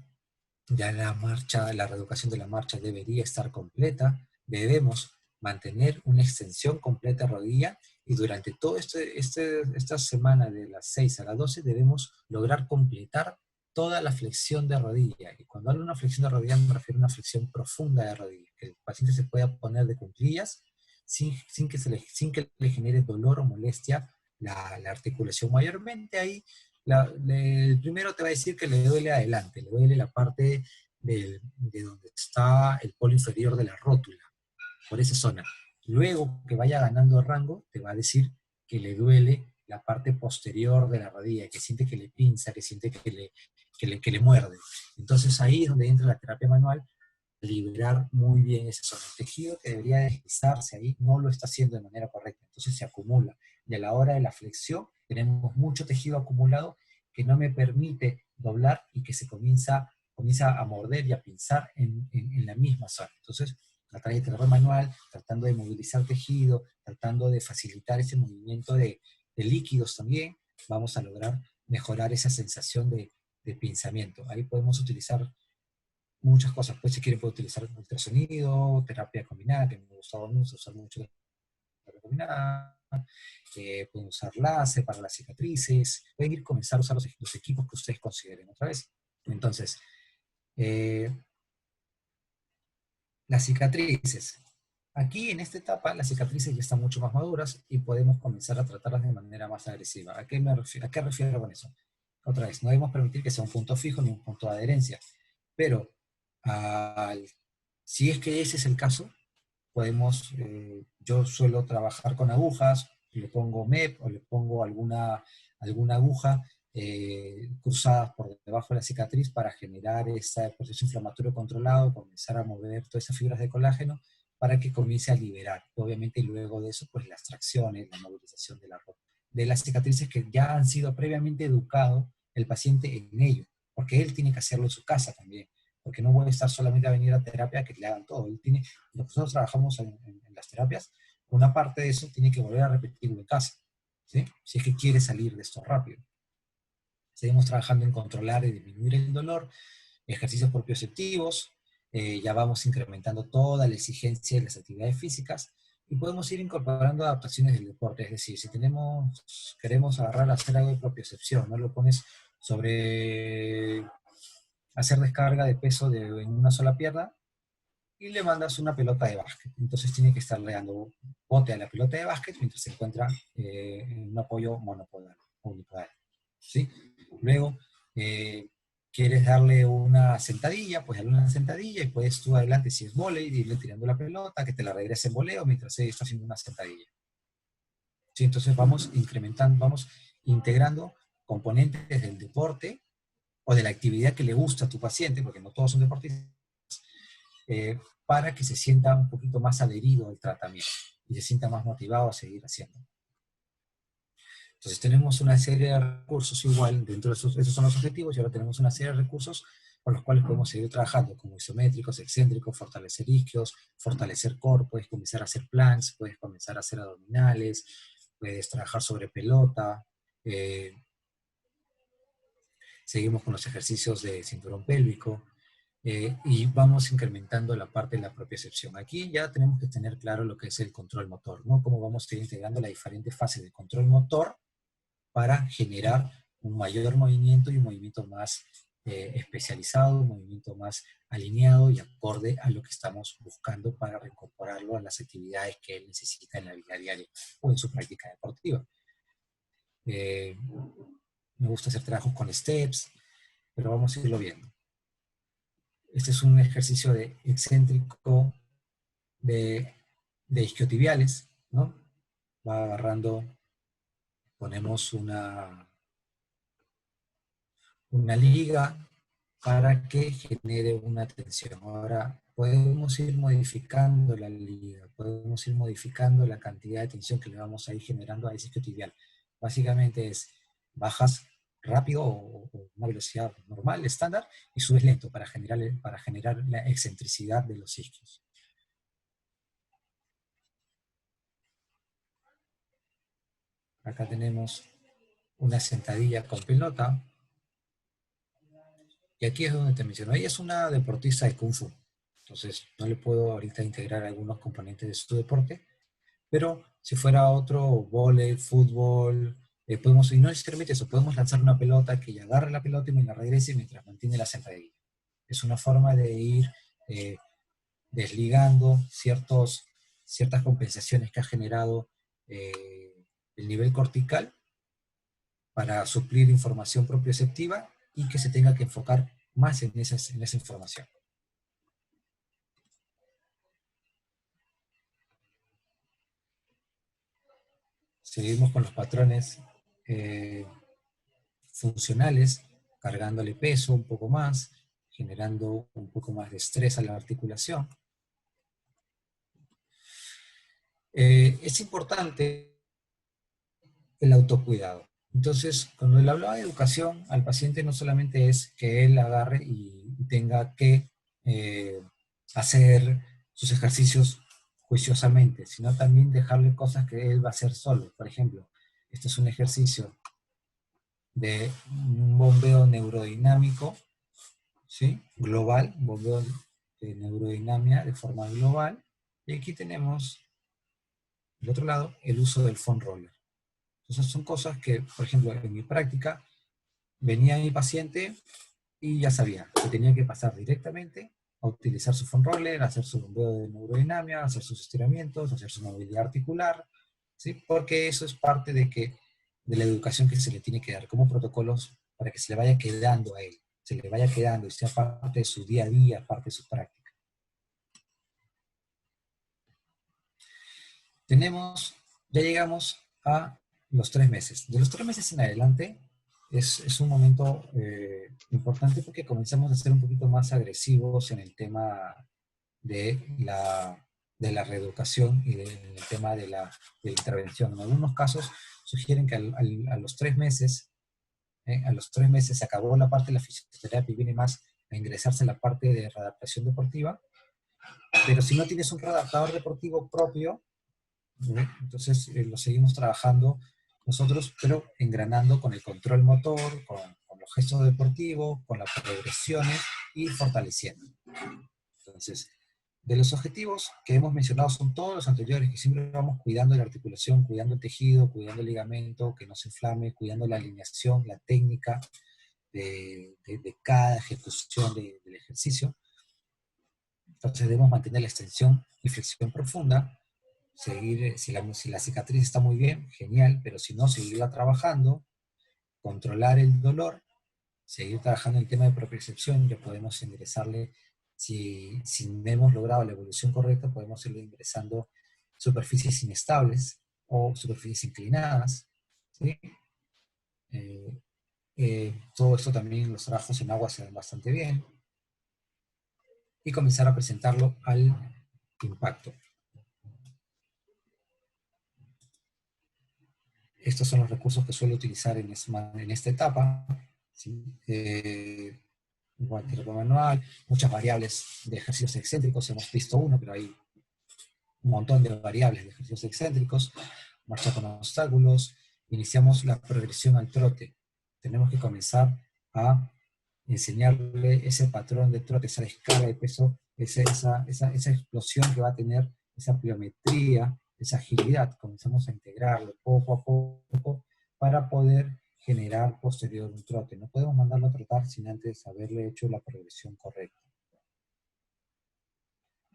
Ya la reeducación de la marcha debería estar completa. Debemos mantener una extensión completa de rodilla y durante toda esta semana de las 6 a las 12 debemos lograr completar toda la flexión de rodilla. Y cuando hablo de una flexión de rodilla me refiero a una flexión profunda de rodilla, que el paciente se pueda poner de cuclillas sin que le genere dolor o molestia la articulación. Mayormente ahí el primero te va a decir que le duele adelante, le duele la parte de donde está el polo inferior de la rótula, por esa zona. Luego que vaya ganando rango, te va a decir que le duele la parte posterior de la rodilla, que siente que le pinza, que siente que le muerde. Entonces ahí es donde entra la terapia manual, liberar muy bien esa zona. El tejido que debería deslizarse ahí no lo está haciendo de manera correcta, entonces se acumula. Y a la hora de la flexión tenemos mucho tejido acumulado que no me permite doblar y que se comienza a morder y a pinzar en la misma zona. Entonces, a través de terapia manual, tratando de movilizar tejido, tratando de facilitar ese movimiento de líquidos también, vamos a lograr mejorar esa sensación de pinzamiento. Ahí podemos utilizar muchas cosas. Pues si quieren puede utilizar ultrasonido, terapia combinada, que me gustaba mucho usar mucho la terapia combinada. Pueden usar láser para las cicatrices. Pueden ir a comenzar a usar los equipos que ustedes consideren otra vez. Entonces, las cicatrices. Aquí en esta etapa las cicatrices ya están mucho más maduras y podemos comenzar a tratarlas de manera más agresiva. ¿A qué refiero con eso? Otra vez, no debemos permitir que sea un punto fijo ni un punto de adherencia. Pero si es que ese es el caso, yo suelo trabajar con agujas, le pongo MEP o le pongo alguna aguja cruzada por debajo de la cicatriz para generar ese proceso inflamatorio controlado, comenzar a mover todas esas fibras de colágeno para que comience a liberar. Obviamente luego de eso, pues las tracciones, la movilización de las cicatrices que ya han sido previamente educado el paciente en ello, porque él tiene que hacerlo en su casa también, porque no puede estar solamente a venir a terapia que le hagan todo. Nosotros trabajamos en las terapias una parte de eso tiene que volver a repetirlo en casa, ¿sí? Si es que quiere salir de esto rápido. Seguimos trabajando en controlar y disminuir el dolor, ejercicios propioceptivos, ya vamos incrementando toda la exigencia de las actividades físicas, y podemos ir incorporando adaptaciones del deporte. Es decir, si queremos agarrar a hacer algo de propiocepción, ¿no? Lo pones sobre hacer descarga de peso en una sola pierna, y le mandas una pelota de básquet. Entonces tiene que estar dando bote a la pelota de básquet mientras se encuentra en un apoyo monopodal, unipodal, ¿sí? Luego, quieres darle una sentadilla, pues darle una sentadilla, y puedes tú adelante, si es vóley, irle tirando la pelota, que te la regrese en voleo mientras él está haciendo una sentadilla. ¿Sí? Entonces vamos incrementando, vamos integrando componentes del deporte o de la actividad que le gusta a tu paciente, porque no todos son deportistas, para que se sienta un poquito más adherido al tratamiento y se sienta más motivado a seguir haciendo. Entonces tenemos una serie de recursos igual, dentro de esos son los objetivos, y ahora tenemos una serie de recursos con los cuales podemos seguir trabajando, como isométricos, excéntricos, fortalecer isquios, fortalecer core, puedes comenzar a hacer planks, puedes comenzar a hacer abdominales, puedes trabajar sobre pelota, seguimos con los ejercicios de cinturón pélvico, y vamos incrementando la parte de la propiocepción. Aquí ya tenemos que tener claro lo que es el control motor, ¿no? Cómo vamos a ir integrando las diferentes fases de control motor para generar un mayor movimiento y un movimiento más especializado, un movimiento más alineado y acorde a lo que estamos buscando para reincorporarlo a las actividades que él necesita en la vida diaria o en su práctica deportiva. Me gusta hacer trabajos con steps, pero vamos a irlo viendo. Este es un ejercicio de excéntrico de isquiotibiales, ¿no? Va agarrando, ponemos una liga para que genere una tensión. Ahora, podemos ir modificando la liga, podemos ir modificando la cantidad de tensión que le vamos a ir generando a ese isquiotibial. Básicamente es, bajas rápido o una velocidad normal, estándar, y subes lento para generar la excentricidad de los isquios. Acá tenemos una sentadilla con pelota. Y aquí es donde te menciono. Ella es una deportista de Kung Fu. Entonces, no le puedo ahorita integrar algunos componentes de su deporte. Pero si fuera otro, vóley, fútbol, y no necesariamente eso, podemos lanzar una pelota que ella agarre la pelota y me la regrese mientras mantiene la sentadilla. Es una forma de ir desligando ciertas compensaciones que ha generado el nivel cortical para suplir información propioceptiva y que se tenga que enfocar más en esa información. Seguimos con los patrones funcionales, cargándole peso un poco más, generando un poco más de estrés a la articulación. Es importante el autocuidado. Entonces, cuando él hablaba de educación al paciente, no solamente es que él agarre y tenga que hacer sus ejercicios juiciosamente, sino también dejarle cosas que él va a hacer solo. Por ejemplo, este es un ejercicio de un bombeo neurodinámico, ¿sí? Global, bombeo de neurodinamia de forma global. Y aquí tenemos, del otro lado, el uso del foam roller. Entonces son cosas que, por ejemplo, en mi práctica, venía mi paciente y ya sabía que tenía que pasar directamente a utilizar su foam roller, hacer su bombeo de neurodinamia, hacer sus estiramientos, hacer su movilidad articular, ¿sí? Porque eso es parte de la educación que se le tiene que dar como protocolos para que se le vaya quedando a él, se le vaya quedando y sea parte de su día a día, parte de su práctica. Ya llegamos a los 3 meses. De los 3 meses en adelante es un momento importante porque comenzamos a ser un poquito más agresivos en el tema de la reeducación y en el tema de la intervención. En algunos casos sugieren que a los 3 meses, se acabó la parte de la fisioterapia y viene más a ingresarse la parte de readaptación deportiva. Pero si no tienes un readaptador deportivo propio, ¿Ve? Entonces lo seguimos trabajando nosotros, pero engranando con el control motor, con los gestos deportivos, con las progresiones y fortaleciendo. Entonces, de los objetivos que hemos mencionado son todos los anteriores, que siempre vamos cuidando la articulación, cuidando el tejido, cuidando el ligamento, que no se inflame, cuidando la alineación, la técnica de cada ejecución del ejercicio. Entonces debemos mantener la extensión y flexión profunda, seguir, si la cicatriz está muy bien, genial, pero si no, seguirla trabajando, controlar el dolor, seguir trabajando en el tema de propiocepción, ya podemos ingresarle, si no hemos logrado la evolución correcta, podemos irle ingresando superficies inestables o superficies inclinadas, ¿sí? Todo esto también, los trabajos en agua se ven bastante bien, y comenzar a presentarlo al impacto. Estos son los recursos que suelo utilizar en esta etapa, ¿sí? Igual terapia manual, muchas variables de ejercicios excéntricos, hemos visto uno, pero hay un montón de variables de ejercicios excéntricos, marcha con obstáculos, iniciamos la progresión al trote. Tenemos que comenzar a enseñarle ese patrón de trote, esa escala de peso, esa explosión que va a tener, esa pliometría, esa agilidad. Comenzamos a integrarlo poco a poco para poder generar posterior un trote. No podemos mandarlo a trotar sin antes haberle hecho la progresión correcta.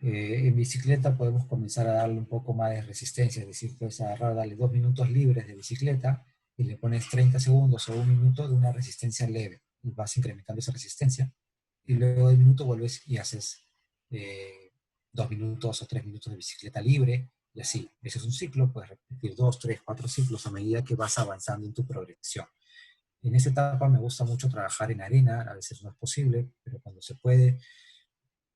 En bicicleta podemos comenzar a darle un poco más de resistencia, es decir, puedes agarrar, darle 2 minutos libres de bicicleta y le pones 30 segundos o 1 minuto de una resistencia leve. Y vas incrementando esa resistencia. Y luego de un minuto vuelves y haces 2 minutos o 3 minutos de bicicleta libre, y así. Ese es un ciclo, puedes repetir 2, 3, 4 ciclos a medida que vas avanzando en tu progresión. En esta etapa me gusta mucho trabajar en arena, a veces no es posible, pero cuando se puede,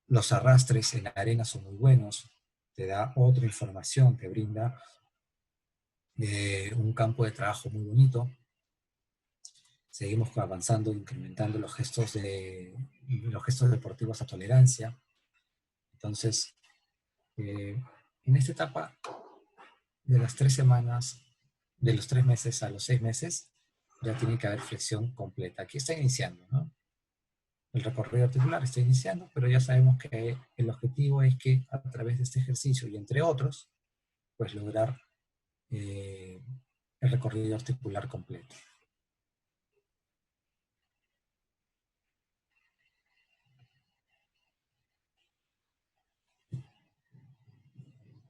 los arrastres en la arena son muy buenos, te da otra información, te brinda un campo de trabajo muy bonito. Seguimos avanzando, incrementando los gestos deportivos a tolerancia. Entonces, en esta etapa, de las 3 semanas, de los 3 meses a los 6 meses, ya tiene que haber flexión completa. Aquí está iniciando, ¿no? El recorrido articular está iniciando, pero ya sabemos que el objetivo es que a través de este ejercicio y entre otros, pues lograr el recorrido articular completo.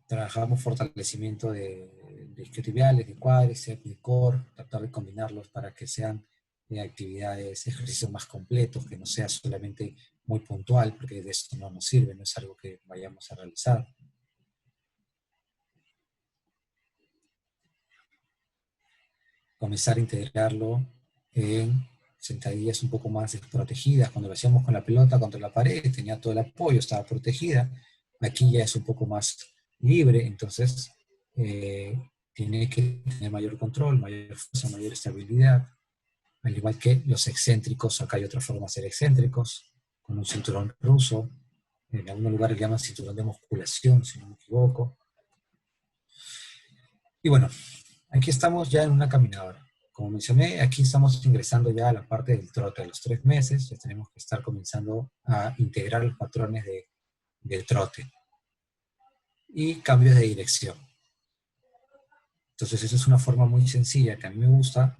Trabajamos fortalecimiento de isquiotibiales, de cuádriceps, de core, tratar de combinarlos para que sean actividades, ejercicios más completos, que no sea solamente muy puntual, porque de eso no nos sirve, no es algo que vayamos a realizar. Comenzar a integrarlo en sentadillas un poco más desprotegidas. Cuando lo hacíamos con la pelota contra la pared, tenía todo el apoyo, estaba protegida. Aquí ya es un poco más libre, entonces tiene que tener mayor control, mayor fuerza, mayor estabilidad. Al igual que los excéntricos, acá hay otra forma de ser excéntricos, con un cinturón ruso. En algunos lugares le llaman cinturón de musculación, si no me equivoco. Y bueno, aquí estamos ya en una caminadora. Como mencioné, aquí estamos ingresando ya a la parte del trote. A los 3 meses ya tenemos que estar comenzando a integrar los patrones del trote. Y cambios de dirección. Entonces esa es una forma muy sencilla que a mí me gusta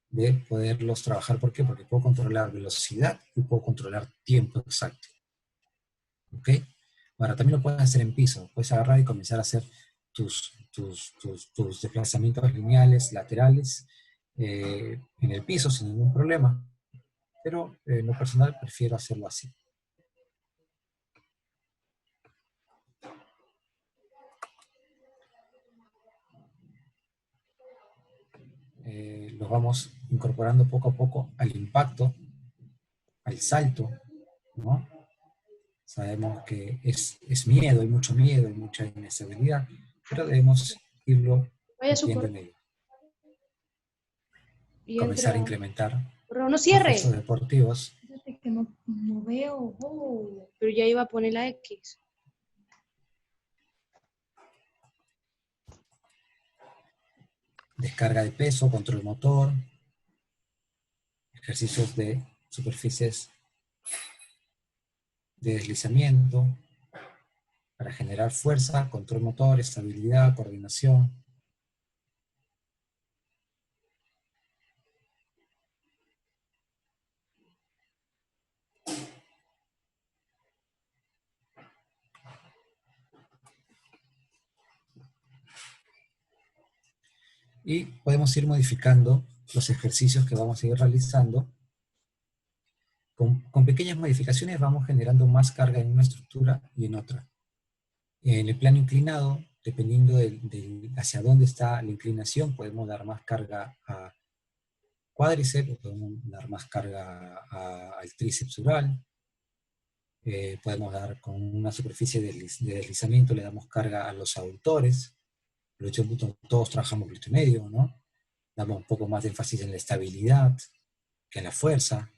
de poderlos trabajar. ¿Por qué? Porque puedo controlar velocidad y puedo controlar tiempo exacto. ¿Ok? Ahora, también lo puedes hacer en piso. Puedes agarrar y comenzar a hacer tus desplazamientos lineales, laterales, en el piso sin ningún problema. Pero en lo personal prefiero hacerlo así. Los vamos incorporando poco a poco al impacto, al salto, ¿no? Sabemos que es miedo, hay mucho miedo, hay mucha inestabilidad, pero debemos irlo Vaya su metiendo correo. en ello. Y Comenzar a entra. incrementar Pero no los cierre. gestos deportivos. Fíjate que no veo. Oh, pero ya iba a poner la X. descarga de peso, control motor, ejercicios de superficies de deslizamiento, para generar fuerza, control motor, estabilidad, coordinación. Y podemos ir modificando los ejercicios que vamos a ir realizando. Con pequeñas modificaciones vamos generando más carga en una estructura y en otra. En el plano inclinado, dependiendo hacia dónde está la inclinación, podemos dar más carga a cuádriceps, o podemos dar más carga al tríceps ural. Podemos dar con una superficie de deslizamiento, le damos carga a los aductores. Todos trabajamos glúteo medio, ¿no? Damos un poco más de énfasis en la estabilidad que en la fuerza.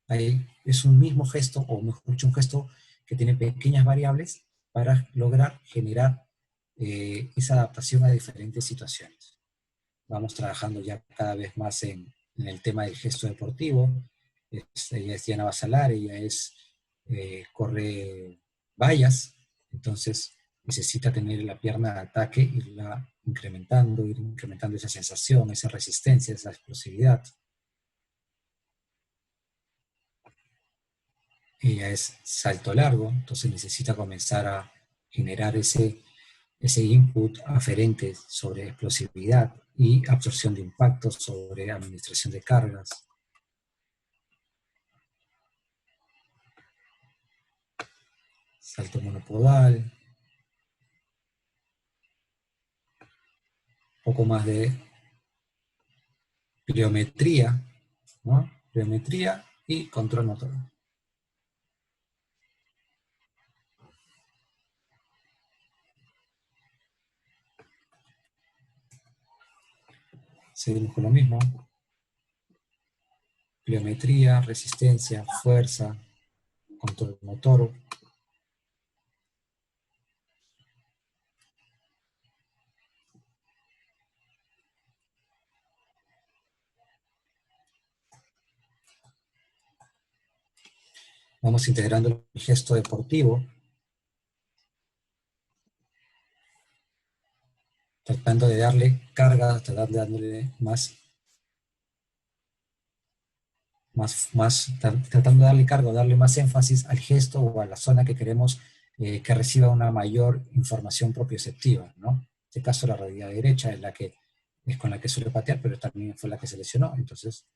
Ahí es un mismo gesto, o mejor dicho, un gesto que tiene pequeñas variables para lograr generar esa adaptación a diferentes situaciones. Vamos trabajando ya cada vez más en el tema del gesto deportivo. Ella es Diana Basalar, ella corre vallas, entonces necesita tener la pierna de ataque, ir incrementando esa sensación, esa resistencia, esa explosividad. Ella es salto largo, entonces necesita comenzar a generar ese input aferente sobre explosividad y absorción de impactos, sobre administración de cargas. Salto monopodal. Un poco más de pliometría, ¿no? Pliometría y control motor. Seguimos con lo mismo. Pliometría, resistencia, fuerza, control motor. Vamos integrando el gesto deportivo, tratando de darle carga, tratando de darle carga, darle más énfasis al gesto o a la zona que queremos que reciba una mayor información propioceptiva, ¿no? En este caso la rodilla derecha es con la que suele patear, pero también fue la que se lesionó, entonces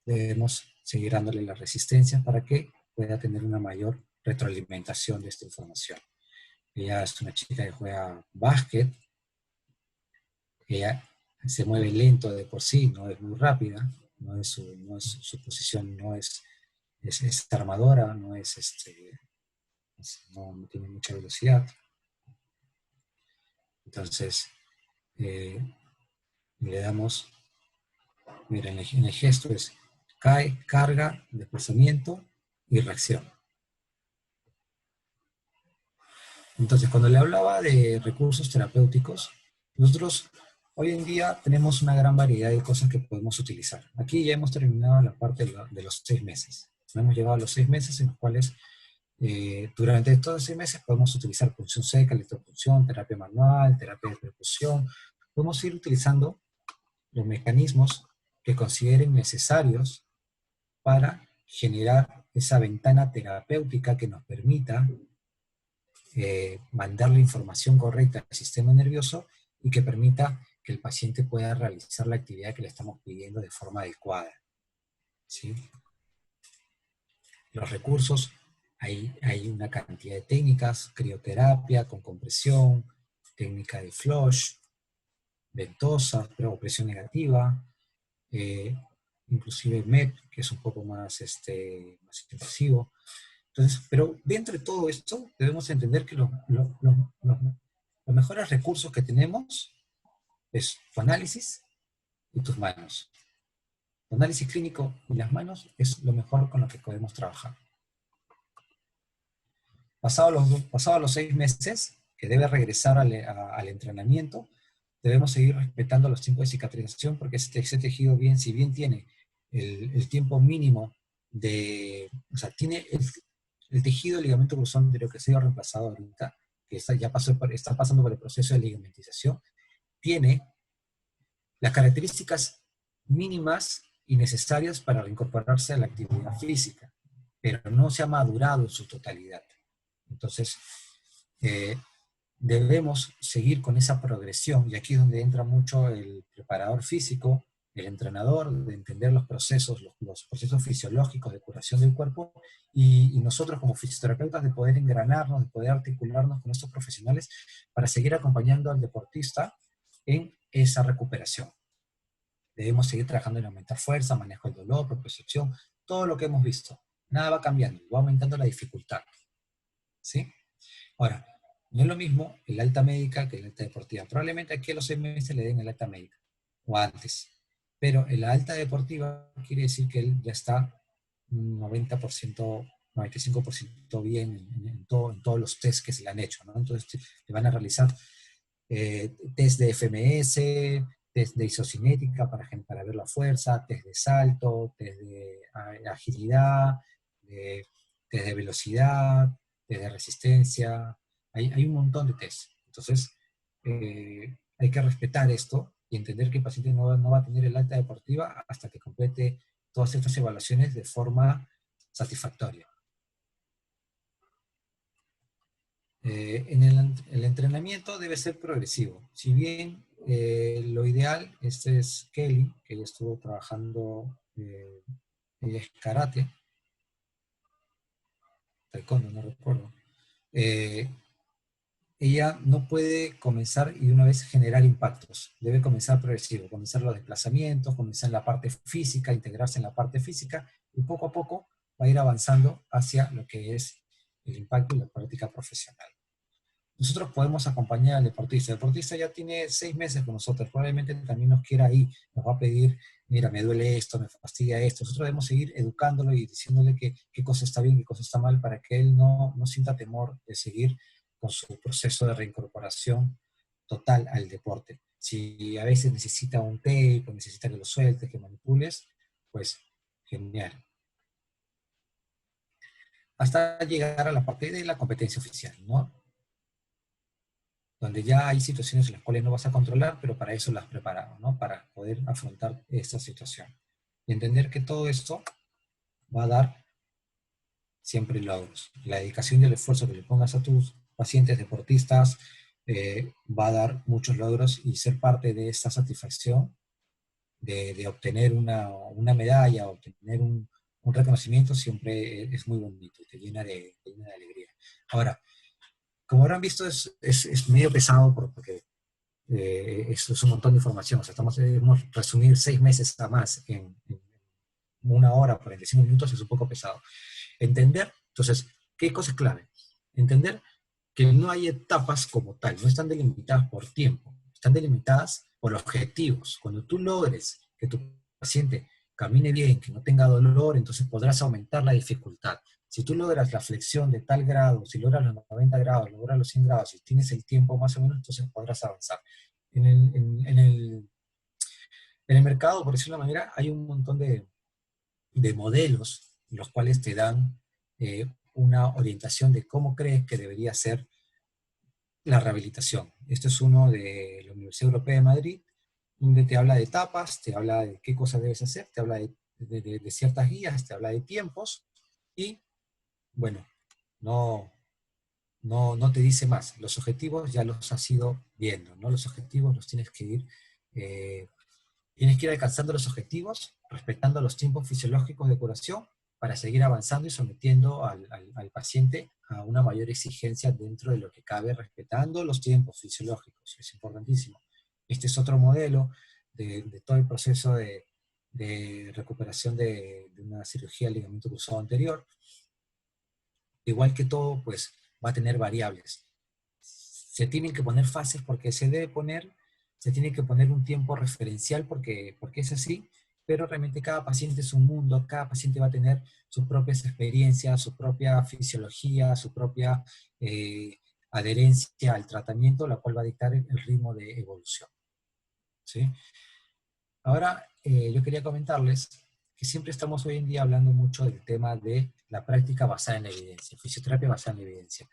debemos seguir dándole la resistencia para que pueda tener una mayor retroalimentación de esta información. Ella es una chica que juega básquet, ella se mueve lento de por sí, no es muy rápida, su posición no es armadora, no tiene mucha velocidad. Entonces, le damos, mira, en el gesto es cae, carga, desplazamiento y reacción. Entonces, cuando le hablaba de recursos terapéuticos, nosotros hoy en día tenemos una gran variedad de cosas que podemos utilizar. Aquí ya hemos terminado la parte de los 6 meses. Hemos llegado a los 6 meses en los cuales durante estos 6 meses podemos utilizar punción seca, electropunción, terapia manual, terapia de percusión. Podemos ir utilizando los mecanismos que consideren necesarios para generar esa ventana terapéutica que nos permita mandar la información correcta al sistema nervioso y que permita que el paciente pueda realizar la actividad que le estamos pidiendo de forma adecuada. ¿Sí? Los recursos, hay una cantidad de técnicas: crioterapia con compresión, técnica de flush, ventosa, pero presión negativa, inclusive MEP, que es un poco más invasivo. Entonces, pero dentro de todo esto, debemos entender que los mejores recursos que tenemos es tu análisis y tus manos. Tu análisis clínico y las manos es lo mejor con lo que podemos trabajar. Pasados los 6 meses, que debe regresar al entrenamiento, debemos seguir respetando los tiempos de cicatrización porque ese tejido, bien, si bien tiene el tiempo mínimo de, o sea, tiene el tejido del ligamento cruzado anterior que ha sido reemplazado ahorita, que está pasando por el proceso de ligamentización, tiene las características mínimas y necesarias para reincorporarse a la actividad física, pero no se ha madurado en su totalidad. Entonces, debemos seguir con esa progresión, y aquí es donde entra mucho el preparador físico, el entrenador, de entender los procesos, los procesos fisiológicos de curación del cuerpo, y nosotros como fisioterapeutas de poder engranarnos, de poder articularnos con estos profesionales para seguir acompañando al deportista en esa recuperación. Debemos seguir trabajando en aumentar fuerza, manejo del dolor, propiocepción, todo lo que hemos visto. Nada va cambiando, va aumentando la dificultad. ¿Sí? Ahora, no es lo mismo el alta médica que el alta deportiva. Probablemente aquí a los 6 meses le den el alta médica, o antes. Pero en la alta deportiva quiere decir que él ya está 90%, 95% bien en todos los tests que se le han hecho, ¿no? Entonces le van a realizar test de FMS, test de isocinética para ver la fuerza, test de salto, test de agilidad, test de velocidad, test de resistencia. Hay un montón de test. Entonces, hay que respetar esto y entender que el paciente no va a tener el alta deportiva hasta que complete todas estas evaluaciones de forma satisfactoria. El entrenamiento debe ser progresivo. Si bien lo ideal, este es Kelly, que ella estuvo trabajando, ella es karate, taekwondo, no recuerdo. Ella no puede comenzar y de una vez generar impactos. Debe comenzar progresivo, comenzar los desplazamientos, comenzar en la parte física, integrarse en la parte física, y poco a poco va a ir avanzando hacia lo que es el impacto y la práctica profesional. Nosotros podemos acompañar al deportista. El deportista ya tiene 6 meses con nosotros, probablemente también nos quiera ahí, nos va a pedir, mira, me duele esto, me fastidia esto. Nosotros debemos seguir educándolo y diciéndole qué cosa está bien, qué cosa está mal, para que él no sienta temor de seguir con su proceso de reincorporación total al deporte. Si a veces necesita un tape, o necesita que lo sueltes, que manipules, pues genial. Hasta llegar a la parte de la competencia oficial, ¿no? Donde ya hay situaciones en las cuales no vas a controlar, pero para eso las has preparado, ¿no? Para poder afrontar esta situación. Y entender que todo esto va a dar siempre logros. La dedicación y el esfuerzo que le pongas a tus pacientes deportistas va a dar muchos logros, y ser parte de esta satisfacción de obtener una medalla, obtener un reconocimiento, siempre es muy bonito y te llena de alegría. Ahora, como habrán visto, es medio pesado porque esto es un montón de información. O sea, debemos resumir 6 meses a más en 1 hora, 45 minutos, es un poco pesado. Entender, entonces, ¿qué cosa es clave? Entender que no hay etapas como tal, no están delimitadas por tiempo, están delimitadas por objetivos. Cuando tú logres que tu paciente camine bien, que no tenga dolor, entonces podrás aumentar la dificultad. Si tú logras la flexión de tal grado, si logras los 90 grados, logras los 100 grados, si tienes el tiempo más o menos, entonces podrás avanzar. En el mercado, por decirlo de una manera, hay un montón de modelos, los cuales te dan una orientación de cómo crees que debería ser la rehabilitación. Este es uno de la Universidad Europea de Madrid, donde te habla de etapas, te habla de qué cosas debes hacer, te habla de ciertas guías, te habla de tiempos, y bueno, no te dice más. Los objetivos ya los has ido viendo, ¿no? Los objetivos los tienes que ir alcanzando los objetivos, respetando los tiempos fisiológicos de curación, para seguir avanzando y sometiendo al paciente a una mayor exigencia dentro de lo que cabe, respetando los tiempos fisiológicos. Es importantísimo. Este es otro modelo de todo el proceso de recuperación de una cirugía de ligamento cruzado anterior. Igual que todo, pues va a tener variables. Se tienen que poner fases porque se tiene que poner un tiempo referencial porque es así, pero realmente cada paciente es un mundo, cada paciente va a tener sus propias experiencias, su propia fisiología, su propia adherencia al tratamiento, la cual va a dictar el ritmo de evolución. ¿sí? Ahora, yo quería comentarles que siempre estamos hoy en día hablando mucho del tema de la práctica basada en la evidencia, fisioterapia basada en la evidencia.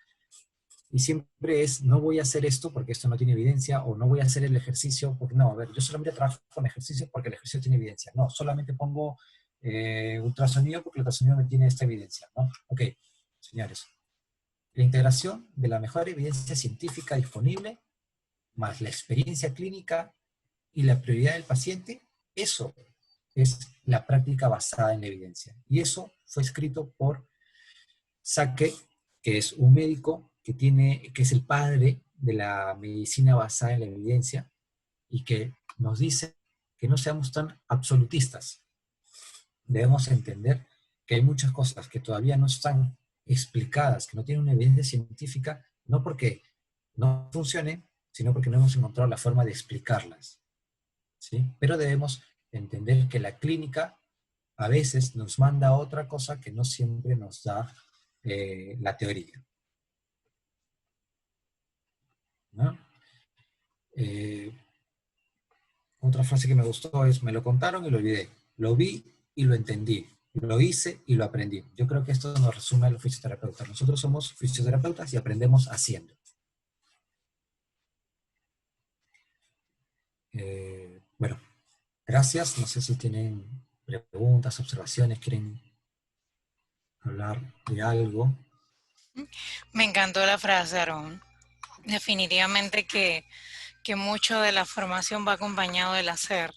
Y siempre es, no voy a hacer esto porque esto no tiene evidencia, o no voy a hacer el ejercicio porque no, a ver, yo solamente trabajo con ejercicio porque el ejercicio tiene evidencia. No, solamente pongo ultrasonido porque el ultrasonido me tiene esta evidencia, ¿no? Ok, señores. La integración de la mejor evidencia científica disponible, más la experiencia clínica y la prioridad del paciente, eso es la práctica basada en la evidencia. Y eso fue escrito por Sackey, que es un médico que es el padre de la medicina basada en la evidencia y que nos dice que no seamos tan absolutistas. Debemos entender que hay muchas cosas que todavía no están explicadas, que no tienen una evidencia científica, no porque no funcionen, sino porque no hemos encontrado la forma de explicarlas, ¿sí? Pero debemos entender que la clínica a veces nos manda otra cosa que no siempre nos da la teoría, ¿no? Eh, Otra frase que me gustó es, me lo contaron y lo olvidé, lo vi y lo entendí, lo hice y lo aprendí. Yo creo que esto nos resume a los fisioterapeutas. Nosotros somos fisioterapeutas y aprendemos haciendo. Bueno, gracias. No sé si tienen preguntas, observaciones, quieren hablar de algo. Me encantó la frase, Aarón. Definitivamente que mucho de la formación va acompañado del hacer.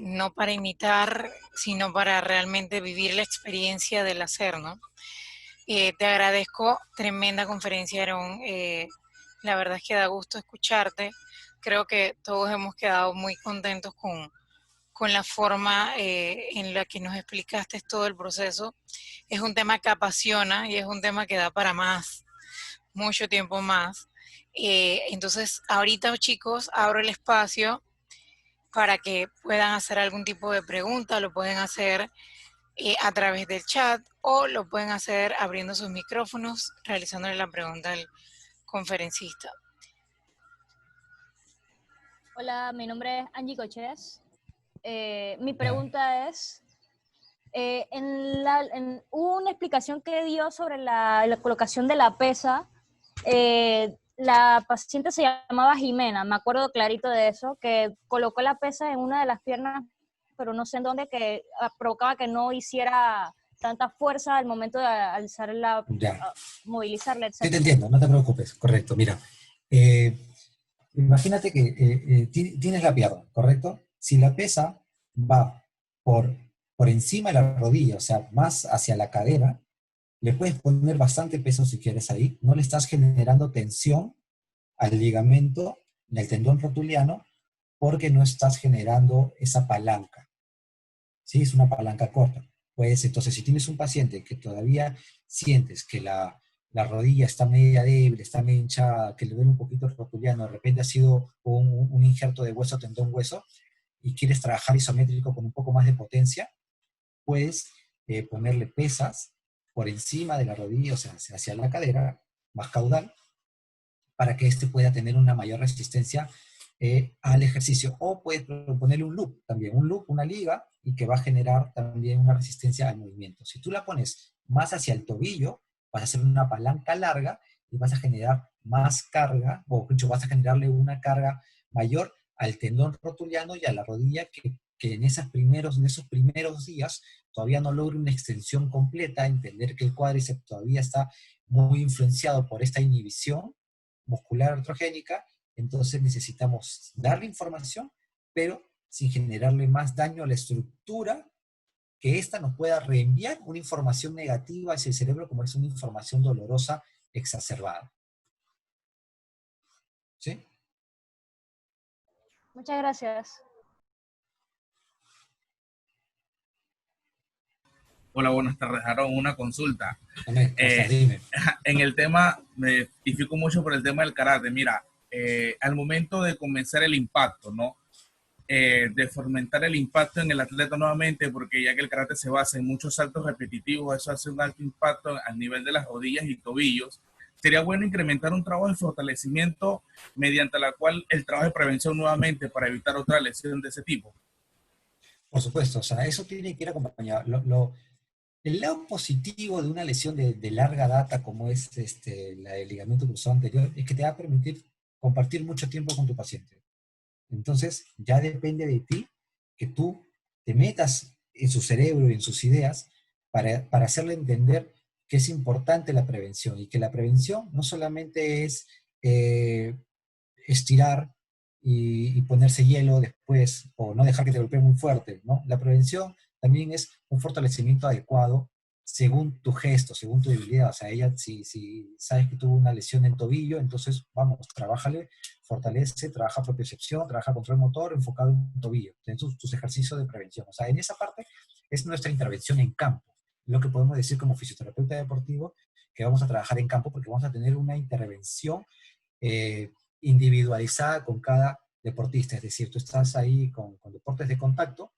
No para imitar, sino para realmente vivir la experiencia del hacer, ¿no? Te agradezco, tremenda conferencia, Aarón. La verdad es que da gusto escucharte. Creo que todos hemos quedado muy contentos con la forma en la que nos explicaste todo el proceso. Es un tema que apasiona y es un tema que da para más, mucho tiempo más. Entonces, ahorita, chicos, abro el espacio para que puedan hacer algún tipo de pregunta, lo pueden hacer a través del chat o lo pueden hacer abriendo sus micrófonos, realizándole la pregunta al conferencista. Hola, mi nombre es Angie Coches. Mi pregunta es, hubo una explicación que dio sobre la colocación de la pesa. La paciente se llamaba Jimena, me acuerdo clarito de eso, que colocó la pesa en una de las piernas, pero no sé en dónde, que provocaba que no hiciera tanta fuerza al momento de alzarla, Ya. movilizarla, Sí, te etc. entiendo, no te preocupes, correcto. Mira, imagínate que tienes la pierna, ¿correcto? Si la pesa va por, por encima de la rodilla, o sea, más hacia la cadera, le puedes poner bastante peso si quieres ahí, no le estás generando tensión al ligamento del tendón rotuliano porque no estás generando esa palanca, ¿sí? Es una palanca corta. Pues entonces, si tienes un paciente que todavía sientes que la rodilla está media débil, está media hinchada, que le duele un poquito el rotuliano, de repente ha sido un injerto de hueso, tendón, hueso, y quieres trabajar isométrico con un poco más de potencia, puedes ponerle pesas por encima de la rodilla, o sea, hacia la cadera, más caudal, para que éste pueda tener una mayor resistencia al ejercicio. O puedes ponerle un loop también, un loop, una liga, y que va a generar también una resistencia al movimiento. Si tú la pones más hacia el tobillo, vas a hacer una palanca larga y vas a generar más carga, o de hecho vas a generarle una carga mayor al tendón rotuliano y a la rodilla que en esos primeros días todavía no logra una extensión completa, entender que el cuádriceps todavía está muy influenciado por esta inhibición muscular artrogénica, entonces necesitamos darle información, pero sin generarle más daño a la estructura, que ésta nos pueda reenviar una información negativa hacia el cerebro como es una información dolorosa exacerbada. ¿Sí? Muchas gracias. Hola, buenas tardes, Aaron. Una consulta. Amén. ¿Cómo estás? Dime. En el tema, me identifico mucho por el tema del karate. Mira, al momento de comenzar el impacto, ¿no? De fomentar el impacto en el atleta nuevamente, porque ya que el karate se basa en muchos saltos repetitivos, eso hace un alto impacto al nivel de las rodillas y tobillos. sería bueno incrementar un trabajo de fortalecimiento mediante la cual el trabajo de prevención nuevamente para evitar otra lesión de ese tipo. Por supuesto, o sea, eso tiene que ir acompañado. El lado positivo de una lesión de larga data como es la del ligamento cruzado anterior es que te va a permitir compartir mucho tiempo con tu paciente. Entonces, ya depende de ti que tú te metas en su cerebro y en sus ideas para hacerle entender que es importante la prevención y que la prevención no solamente es estirar y ponerse hielo después o no dejar que te golpee muy fuerte, ¿no? La prevención también es un fortalecimiento adecuado según tu gesto, según tu debilidad. O sea, ella, si sabes que tuvo una lesión en tobillo, entonces, vamos, trabájale, fortalece, trabaja propiocepción, trabaja control motor enfocado en tobillo. Entonces, tus ejercicios de prevención. O sea, en esa parte es nuestra intervención en campo. Lo que podemos decir como fisioterapeuta deportivo, que vamos a trabajar en campo porque vamos a tener una intervención individualizada con cada deportista. Es decir, tú estás ahí con deportes de contacto,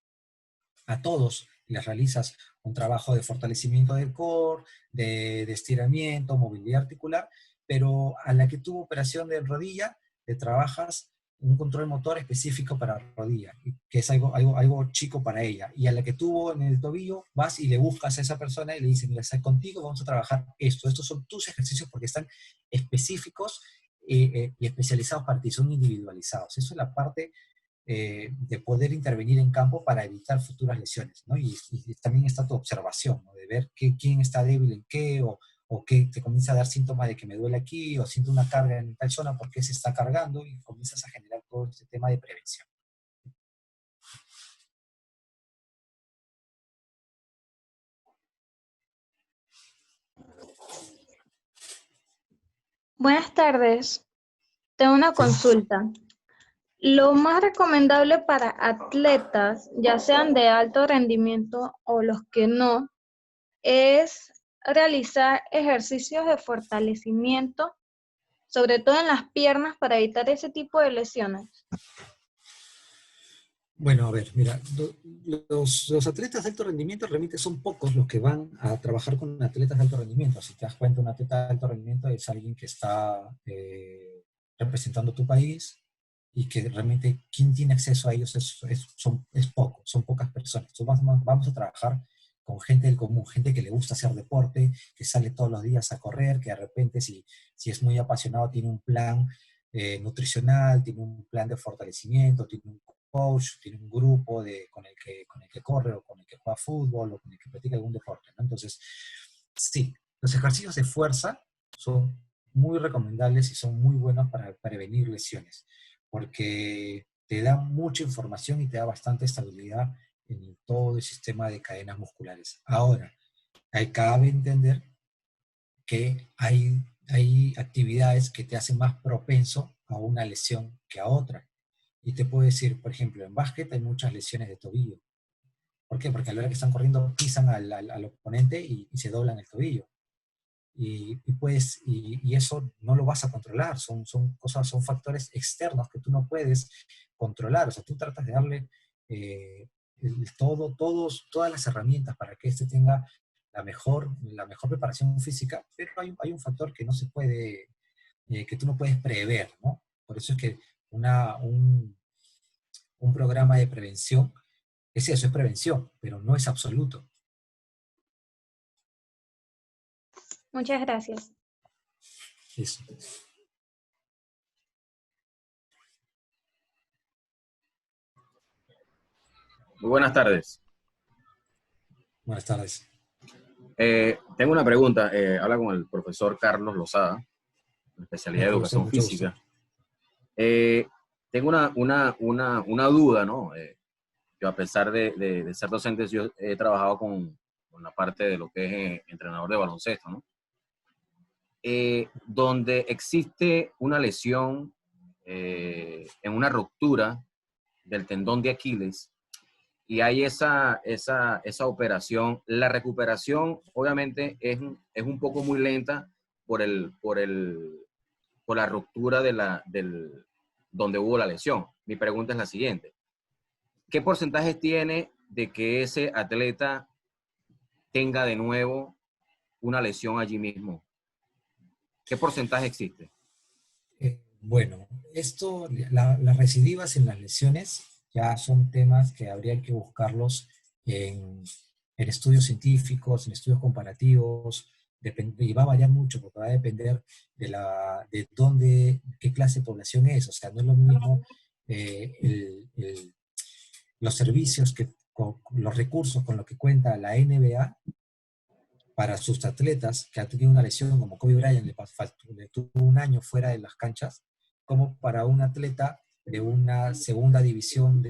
a todos les realizas un trabajo de fortalecimiento del core, de estiramiento, movilidad articular, pero a la que tuvo operación de rodilla, le trabajas un control motor específico para rodilla, que es algo chico para ella. Y a la que tuvo en el tobillo, vas y le buscas a esa persona y le dices, mira, está contigo, vamos a trabajar esto. Estos son tus ejercicios porque están específicos y especializados para ti, son individualizados. Eso es la parte de poder intervenir en campo para evitar futuras lesiones, ¿no? Y también está tu observación, ¿no? De ver quién está débil en qué, o que te comienza a dar síntomas de que me duele aquí, o siento una carga en tal zona, por qué se está cargando, y comienzas a generar todo este tema de prevención. Buenas tardes. Tengo una consulta. Lo más recomendable para atletas, ya sean de alto rendimiento o los que no, es realizar ejercicios de fortalecimiento, sobre todo en las piernas, para evitar ese tipo de lesiones. Bueno, a ver, mira, los atletas de alto rendimiento realmente son pocos los que van a trabajar con atletas de alto rendimiento. Si te das cuenta, un atleta de alto rendimiento es alguien que está representando tu país y que realmente quien tiene acceso a ellos es poco, son pocas personas. Entonces vamos a trabajar con gente del común, gente que le gusta hacer deporte, que sale todos los días a correr, que de repente si es muy apasionado tiene un plan nutricional, tiene un plan de fortalecimiento, tiene un coach, tiene un grupo con el que corre o con el que juega fútbol o con el que practica algún deporte, ¿no? Entonces, sí, los ejercicios de fuerza son muy recomendables y son muy buenos para prevenir lesiones, porque te da mucha información y te da bastante estabilidad en todo el sistema de cadenas musculares. Ahora, cabe entender que hay actividades que te hacen más propenso a una lesión que a otra. Y te puedo decir, por ejemplo, en básquet hay muchas lesiones de tobillo. ¿Por qué? Porque a la hora que están corriendo pisan al oponente y se doblan el tobillo. Y eso no lo vas a controlar, son factores externos que tú no puedes controlar. O sea, tú tratas de darle todas las herramientas para que éste tenga la mejor preparación física, pero hay un factor que no se puede, que tú no puedes prever, ¿no? Por eso es que un programa de prevención es eso, es prevención, pero no es absoluto. Muchas gracias. Eso. Muy buenas tardes. Buenas tardes. Tengo una pregunta. Habla con el profesor Carlos Lozada, de especialidad de educación física. Tengo una duda, ¿no? Yo, a pesar de ser docente, yo he trabajado con la parte de lo que es entrenador de baloncesto, ¿no? Donde existe una lesión en una ruptura del tendón de Aquiles y hay esa operación, la recuperación obviamente es un poco muy lenta por la ruptura donde hubo la lesión. Mi pregunta es la siguiente: ¿qué porcentajes tiene de que ese atleta tenga de nuevo una lesión allí mismo? ¿Qué porcentaje existe? Bueno, las recidivas en las lesiones ya son temas que habría que buscarlos en estudios científicos, en estudios comparativos, y va a variar mucho porque va a depender de dónde, qué clase de población es. O sea, no es lo mismo los servicios, los recursos con los que cuenta la NBA para sus atletas que han tenido una lesión como Kobe Bryant, le tuvo un año fuera de las canchas, como para un atleta de una segunda división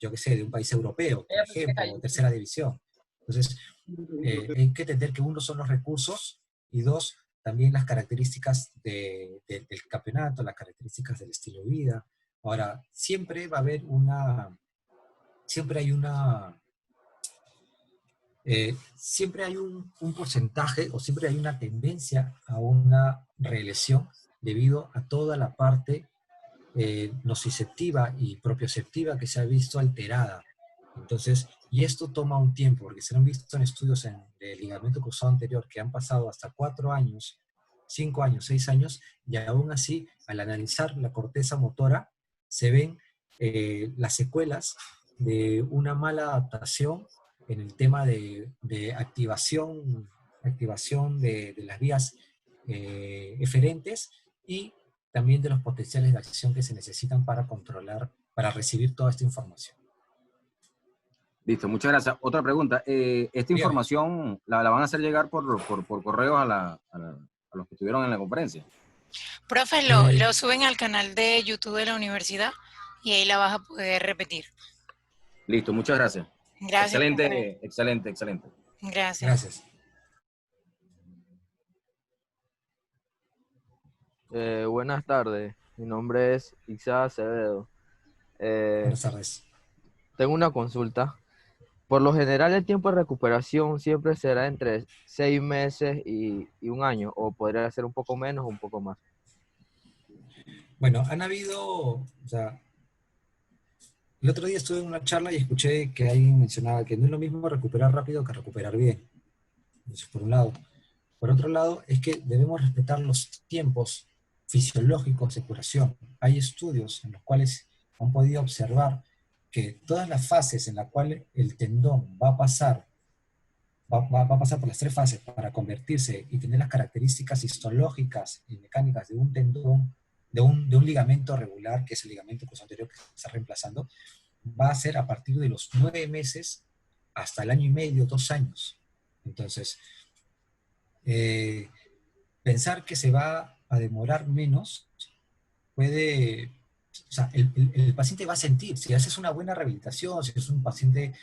yo qué sé, de un país europeo, por ejemplo, o tercera división. Entonces, hay que entender que uno son los recursos y dos, también las características del campeonato, las características del estilo de vida. Ahora, siempre va a haber siempre hay un porcentaje o siempre hay una tendencia a una reelección debido a toda la parte nociceptiva y propioceptiva que se ha visto alterada. Entonces, y esto toma un tiempo, porque se han visto en estudios de ligamento cruzado anterior que han pasado hasta 4 años, 5 años, 6 años, y aún así, al analizar la corteza motora, se ven las secuelas de una mala adaptación en el tema de activación de las vías eferentes y también de los potenciales de acción que se necesitan para controlar, para recibir toda esta información. Listo, muchas gracias. Otra pregunta. ¿Esta información la van a hacer llegar por correo a los que estuvieron en la conferencia? Profe, lo suben al canal de YouTube de la universidad y ahí la vas a poder repetir. Listo, muchas gracias. Gracias. Excelente. Gracias. Buenas tardes, mi nombre es Isa Acevedo. Buenas tardes. Tengo una consulta. Por lo general, el tiempo de recuperación siempre será entre 6 meses y 1 año, o podría ser un poco menos o un poco más. Bueno, han habido, o sea, el otro día estuve en una charla y escuché que alguien mencionaba que no es lo mismo recuperar rápido que recuperar bien. Eso por un lado. Por otro lado, es que debemos respetar los tiempos fisiológicos de curación. Hay estudios en los cuales han podido observar que todas las fases en las cuales el tendón va a pasar por las 3 fases para convertirse y tener las características histológicas y mecánicas de un tendón, de un ligamento regular, que es el ligamento cruzado anterior que se está reemplazando, va a ser a partir de los 9 meses hasta el año y medio, 2 años. Entonces, pensar que se va a demorar menos puede, o sea, el paciente va a sentir, si haces una buena rehabilitación, si es un paciente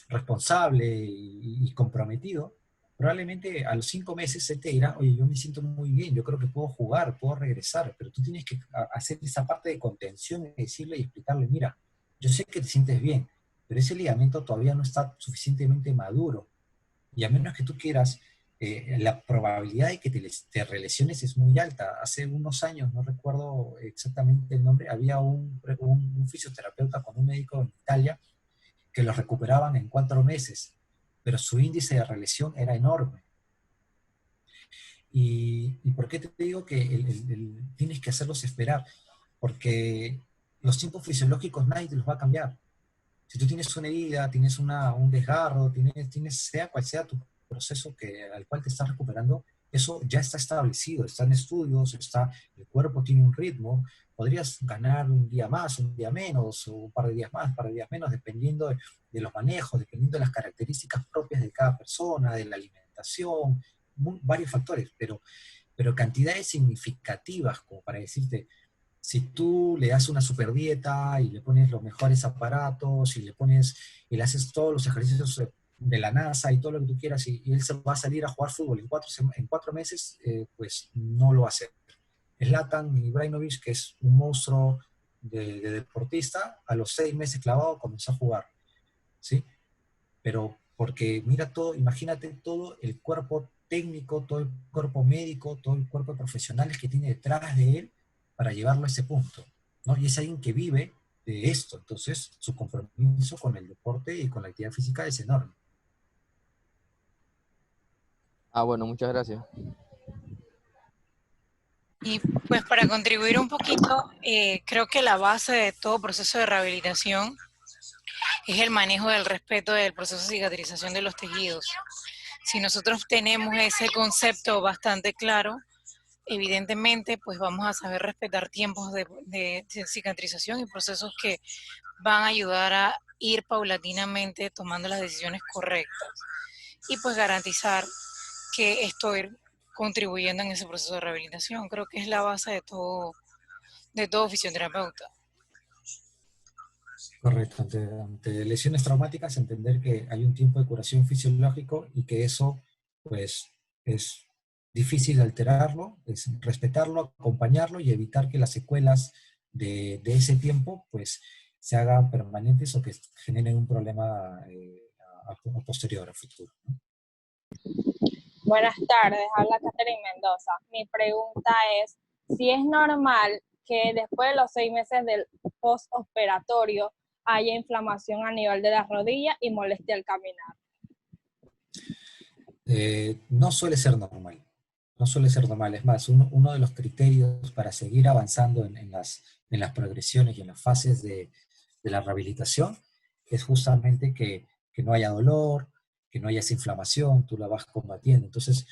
responsable y comprometido, probablemente a los 5 meses se te dirá, oye, yo me siento muy bien, yo creo que puedo jugar, puedo regresar, pero tú tienes que hacer esa parte de contención y decirle y explicarle, mira, yo sé que te sientes bien, pero ese ligamento todavía no está suficientemente maduro, y a menos que tú quieras, la probabilidad de que te relesiones es muy alta. Hace unos años, no recuerdo exactamente el nombre, había un fisioterapeuta con un médico en Italia que los recuperaban en 4 meses, pero su índice de relesión era enorme. ¿Y por qué te digo que tienes que hacerlos esperar? Porque los tiempos fisiológicos nadie te los va a cambiar. Si tú tienes una herida, tienes un desgarro, tienes sea cual sea tu proceso al cual te estás recuperando, eso ya está establecido, está en estudios, el cuerpo tiene un ritmo, podrías ganar un día más, un día menos, o un par de días más, un par de días menos, dependiendo de los manejos, dependiendo de las características propias de cada persona, de la alimentación, varios factores, pero cantidades significativas, como para decirte, si tú le das una super dieta y le pones los mejores aparatos y le haces todos los ejercicios de la NASA y todo lo que tú quieras y él se va a salir a jugar fútbol en 4 meses, pues no lo va a hacer. Zlatan Ibrahimovic, que es un monstruo de deportista, a los 6 meses clavado comenzó a jugar, ¿sí? Pero porque mira todo, imagínate todo el cuerpo técnico, todo el cuerpo médico, todo el cuerpo de profesionales que tiene detrás de él para llevarlo a ese punto, ¿no? Y es alguien que vive de esto, entonces su compromiso con el deporte y con la actividad física es enorme. Bueno, muchas gracias. Y pues para contribuir un poquito, creo que la base de todo proceso de rehabilitación es el manejo del respeto del proceso de cicatrización de los tejidos. Si nosotros tenemos ese concepto bastante claro, evidentemente pues vamos a saber respetar tiempos de cicatrización y procesos que van a ayudar a ir paulatinamente tomando las decisiones correctas y pues garantizar que estoy contribuyendo en ese proceso de rehabilitación. Creo que es la base de todo fisioterapeuta. Correcto, ante lesiones traumáticas, entender que hay un tiempo de curación fisiológico y que eso, pues, es difícil alterarlo, es respetarlo, acompañarlo y evitar que las secuelas de ese tiempo, pues, se hagan permanentes o que generen un problema a posterior, a futuro, ¿no? Buenas tardes, habla Catherine Mendoza. Mi pregunta es si es normal que después de los 6 meses del postoperatorio haya inflamación a nivel de las rodillas y molestia al caminar. No suele ser normal. No suele ser normal. Es más, uno de los criterios para seguir avanzando en las progresiones y en las fases de la rehabilitación es justamente que no haya dolor, que no haya esa inflamación, tú la vas combatiendo. Entonces,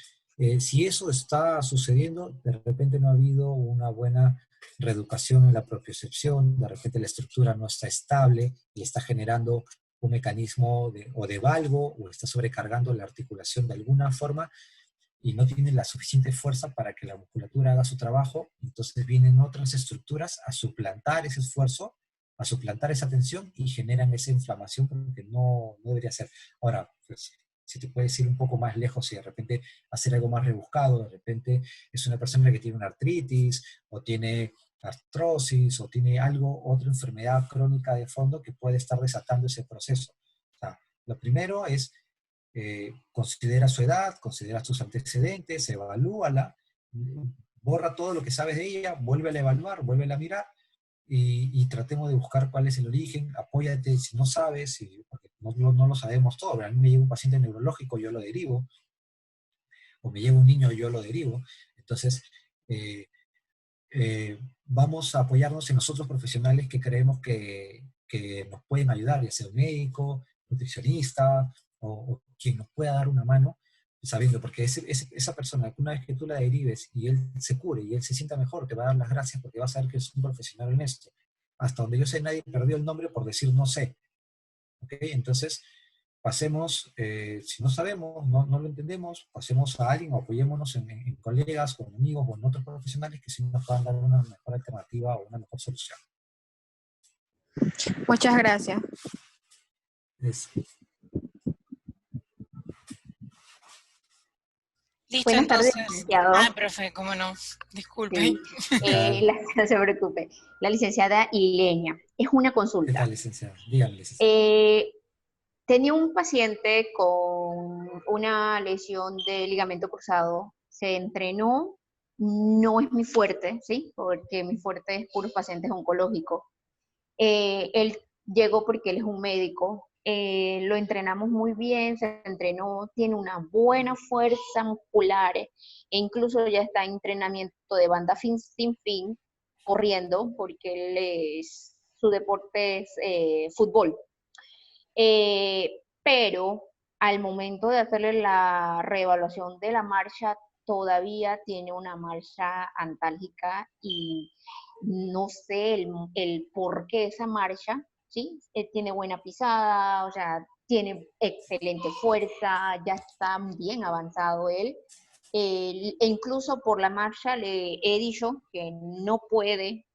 si eso está sucediendo, de repente no ha habido una buena reeducación en la propiocepción, de repente la estructura no está estable y está generando un mecanismo o de valgo o está sobrecargando la articulación de alguna forma y no tiene la suficiente fuerza para que la musculatura haga su trabajo, entonces vienen otras estructuras a suplantar ese esfuerzo, a suplantar esa tensión y generan esa inflamación porque no debería ser. Ahora, pues, si te puedes ir un poco más lejos y de repente hacer algo más rebuscado, de repente es una persona que tiene una artritis o tiene artrosis o tiene otra enfermedad crónica de fondo que puede estar desatando ese proceso. O sea, lo primero es considera su edad, considera sus antecedentes, evalúala, borra todo lo que sabes de ella, vuélvela a evaluar, vuélvela a mirar y tratemos de buscar cuál es el origen, apóyate si no sabes, porque no lo sabemos todo. A mí me llega un paciente neurológico, yo lo derivo, o me llega un niño, yo lo derivo. Entonces, vamos a apoyarnos en nosotros profesionales que creemos que nos pueden ayudar, ya sea un médico, nutricionista, o quien nos pueda dar una mano, sabiendo, porque esa persona, una vez que tú la derives y él se cure y él se sienta mejor, te va a dar las gracias porque va a saber que es un profesional en esto. Hasta donde yo sé, nadie perdió el nombre por decir no sé. ¿Okay? Entonces, pasemos, si no sabemos, no lo entendemos, pasemos a alguien o apoyémonos en colegas, con amigos o en otros profesionales que sí nos puedan dar una mejor alternativa o una mejor solución. Muchas gracias. Listo, Buenas tardes, entonces. licenciado. Profe, cómo no. Disculpe. Sí. No se preocupe. La licenciada Ilenia. Es una consulta. ¿Qué tal, licenciada? Dígame, licenciada. Tenía un paciente con una lesión de ligamento cruzado. Se entrenó. No es mi fuerte, ¿sí? Porque mi fuerte es puros pacientes oncológicos. Él llegó porque él es un médico. Lo entrenamos muy bien, se entrenó, tiene una buena fuerza muscular, e incluso ya está en entrenamiento de banda sin fin, corriendo, porque su deporte es fútbol. Pero al momento de hacerle la reevaluación de la marcha, todavía tiene una marcha antálgica y no sé el por qué esa marcha, ¿sí? Tiene buena pisada, o sea, tiene excelente fuerza, ya está bien avanzado él. E incluso por la marcha le he dicho que no puede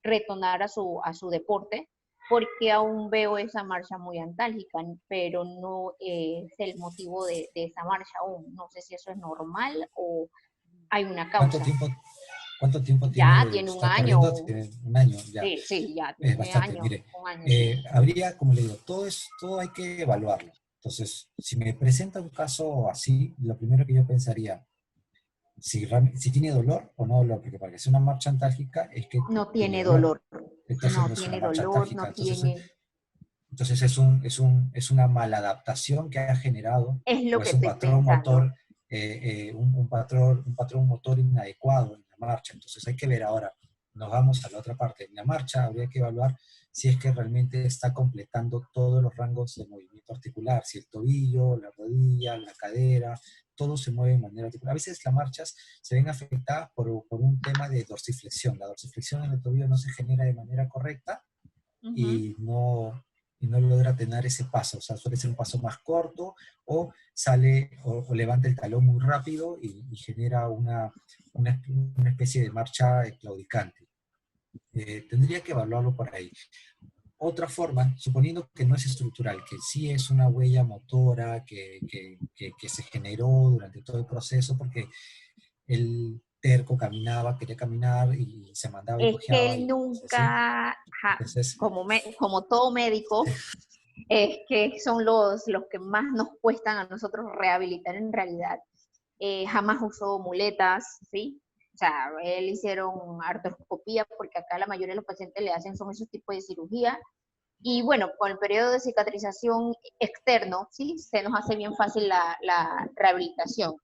retornar a su deporte porque aún veo esa marcha muy antálgica, pero no es el motivo de esa marcha aún. No sé si eso es normal o hay una causa. ¿Cuánto tiempo tiene? Ya tiene un año. Tiene un año, ya. Sí, ya Es tiene bastante, años, mire. un año, sí. Habría, como le digo, todo hay que evaluarlo. Entonces, si me presenta un caso así, lo primero que yo pensaría, si tiene dolor o no dolor, porque para que sea una marcha antálgica es que... No tiene dolor. Entonces no no es tiene una marcha dolor, antálgica. no tiene... Entonces es una maladaptación que ha generado, es lo o que es un estoy patrón pensando. motor un patrón motor inadecuado en la marcha. Entonces hay que ver ahora, nos vamos a la otra parte. En la marcha habría que evaluar si es que realmente está completando todos los rangos de movimiento articular, si el tobillo, la rodilla, la cadera, todo se mueve de manera articular. A veces las marchas se ven afectadas por un tema de dorsiflexión. La dorsiflexión en el tobillo no se genera de manera correcta y no logra tener ese paso. O sea, suele ser un paso más corto o sale o levanta el talón muy rápido y genera una especie de marcha claudicante. Tendría que evaluarlo por ahí. Otra forma, suponiendo que no es estructural, que sí es una huella motora que se generó durante todo el proceso, porque el terco caminaba, quería caminar y se mandaba y Es que cojeaba. él ¿sí? nunca, Entonces, como todo médico, es que son los que más nos cuestan a nosotros rehabilitar en realidad. Jamás usó muletas, ¿sí? O sea, él hicieron artroscopía porque acá la mayoría de los pacientes le hacen son esos tipos de cirugía. Y bueno, con el periodo de cicatrización externo, ¿sí? Se nos hace bien fácil la rehabilitación.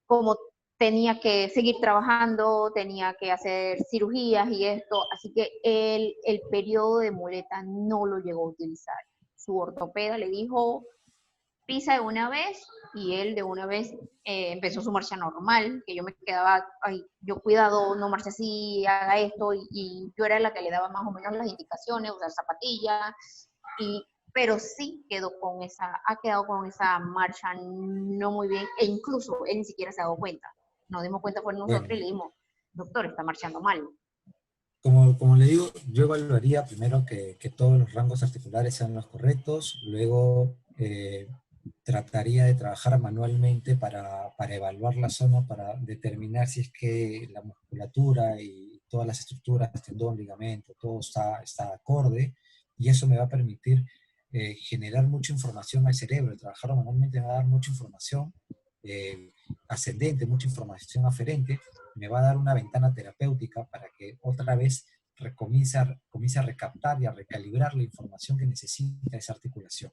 Como tenía que seguir trabajando, tenía que hacer cirugías y esto, así que el periodo de muleta no lo llegó a utilizar. Su ortopeda le dijo, pisa de una vez, y él de una vez empezó su marcha normal, que yo me quedaba, ay, yo cuidado, no marche así, haga esto, y yo era la que le daba más o menos las indicaciones, usar zapatillas, pero sí ha quedado con esa marcha no muy bien, e incluso él ni siquiera se ha dado cuenta. Nos dimos cuenta por nosotros y le dijimos, doctor, está marchando mal. Como le digo, yo evaluaría primero que todos los rangos articulares sean los correctos, luego trataría de trabajar manualmente para evaluar la zona, para determinar si es que la musculatura y todas las estructuras, tendón, ligamento, todo está acorde, y eso me va a permitir generar mucha información al cerebro. Trabajar manualmente me va a dar mucha información ascendente, mucha información aferente, me va a dar una ventana terapéutica para que otra vez comience a recaptar y a recalibrar la información que necesita esa articulación.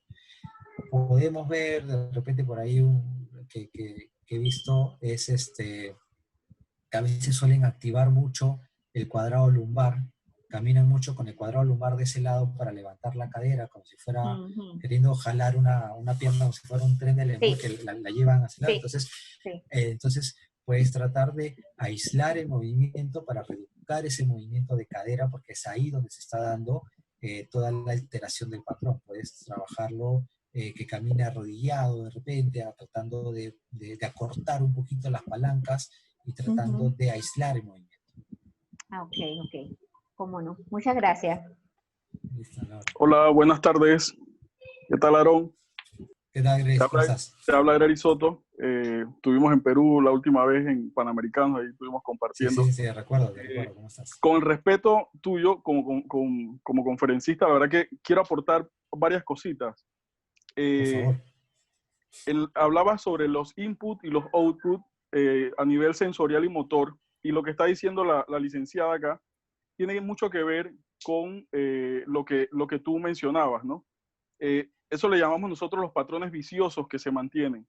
Podemos ver de repente por ahí que he visto es que a veces suelen activar mucho el cuadrado lumbar, caminan mucho con el cuadrado lumbar de ese lado para levantar la cadera, como si fuera queriendo jalar una pierna, como si fuera un tren de lemur que la llevan hacia el lado. Entonces puedes tratar de aislar el movimiento para reeducar ese movimiento de cadera, porque es ahí donde se está dando toda la alteración del patrón. Puedes trabajarlo que camine arrodillado de repente, tratando de acortar un poquito las palancas y tratando de aislar el movimiento. Ok. Cómo no. Muchas gracias. Listo, no. Hola, buenas tardes. ¿Qué tal, Aarón? ¿Qué tal, Grace? ¿Cómo estás? Te habla Grady Soto. Estuvimos en Perú la última vez en Panamericanos, ahí estuvimos compartiendo. Sí, recuerdo. ¿Cómo estás? Con el respeto tuyo como conferencista, la verdad que quiero aportar varias cositas. Por favor. Hablaba sobre los input y los output a nivel sensorial y motor, y lo que está diciendo la licenciada acá tiene mucho que ver con lo que tú mencionabas, ¿no? Eso le llamamos nosotros los patrones viciosos que se mantienen.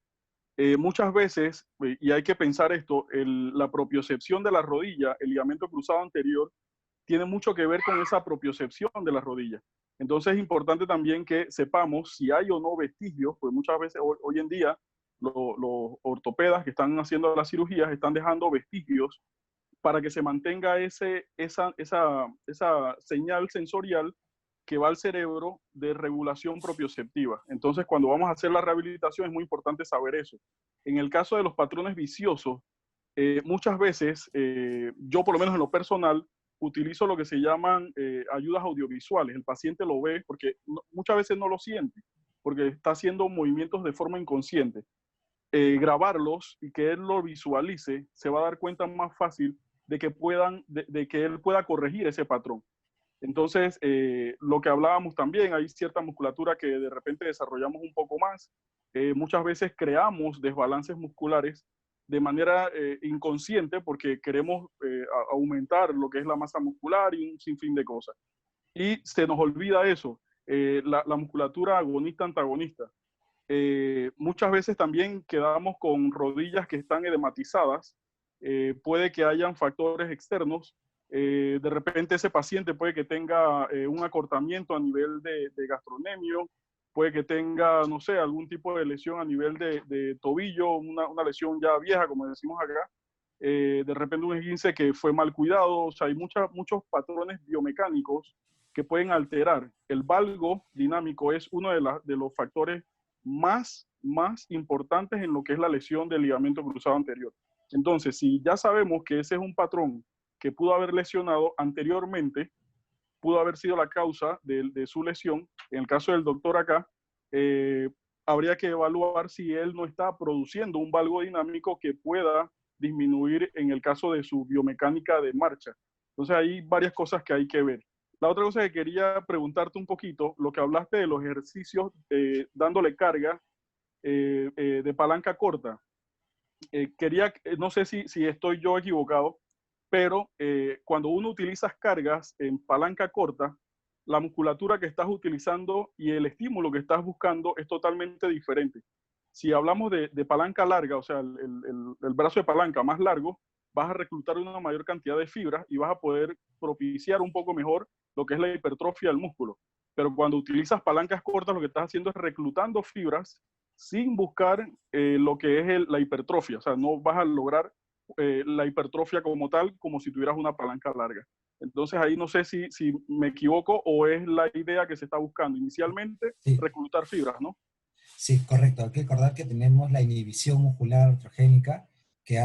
Muchas veces, y hay que pensar esto, la propiocepción de la rodilla, el ligamento cruzado anterior, tiene mucho que ver con esa propiocepción de la rodilla. Entonces es importante también que sepamos si hay o no vestigios, pues muchas veces hoy en día los ortopedas que están haciendo las cirugías están dejando vestigios para que se mantenga esa señal sensorial que va al cerebro de regulación propioceptiva. Entonces, cuando vamos a hacer la rehabilitación es muy importante saber eso. En el caso de los patrones viciosos, muchas veces, yo por lo menos en lo personal, utilizo lo que se llaman ayudas audiovisuales. El paciente lo ve porque muchas veces no lo siente, porque está haciendo movimientos de forma inconsciente. Grabarlos y que él lo visualice, se va a dar cuenta más fácil de que él pueda corregir ese patrón. Entonces, lo que hablábamos también, hay cierta musculatura que de repente desarrollamos un poco más. Muchas veces creamos desbalances musculares de manera inconsciente porque queremos aumentar lo que es la masa muscular y un sinfín de cosas. Y se nos olvida eso, la musculatura agonista-antagonista. muchas veces también quedamos con rodillas que están edematizadas. Puede que hayan factores externos. De repente ese paciente puede que tenga un acortamiento a nivel de gastronemio, puede que tenga, no sé, algún tipo de lesión a nivel de tobillo, una lesión ya vieja, como decimos acá. De repente un esguince que fue mal cuidado. O sea, hay muchos patrones biomecánicos que pueden alterar. El valgo dinámico es uno de los factores más importantes en lo que es la lesión del ligamento cruzado anterior. Entonces, si ya sabemos que ese es un patrón que pudo haber lesionado anteriormente, pudo haber sido la causa de su lesión, en el caso del doctor acá, habría que evaluar si él no está produciendo un valgo dinámico que pueda disminuir en el caso de su biomecánica de marcha. Entonces hay varias cosas que hay que ver. La otra cosa que quería preguntarte un poquito, lo que hablaste de los ejercicios dándole carga de palanca corta. No sé si estoy yo equivocado, pero cuando uno utiliza cargas en palanca corta, la musculatura que estás utilizando y el estímulo que estás buscando es totalmente diferente. Si hablamos de palanca larga, o sea, el brazo de palanca más largo, vas a reclutar una mayor cantidad de fibras y vas a poder propiciar un poco mejor lo que es la hipertrofia del músculo. Pero cuando utilizas palancas cortas, lo que estás haciendo es reclutando fibras sin buscar lo que es la hipertrofia. O sea, no vas a lograr la hipertrofia como tal, como si tuvieras una palanca larga. Entonces ahí no sé si me equivoco o es la idea que se está buscando inicialmente, Sí. reclutar fibras, ¿no? Sí, correcto. Hay que recordar que tenemos la inhibición muscular artrogénica que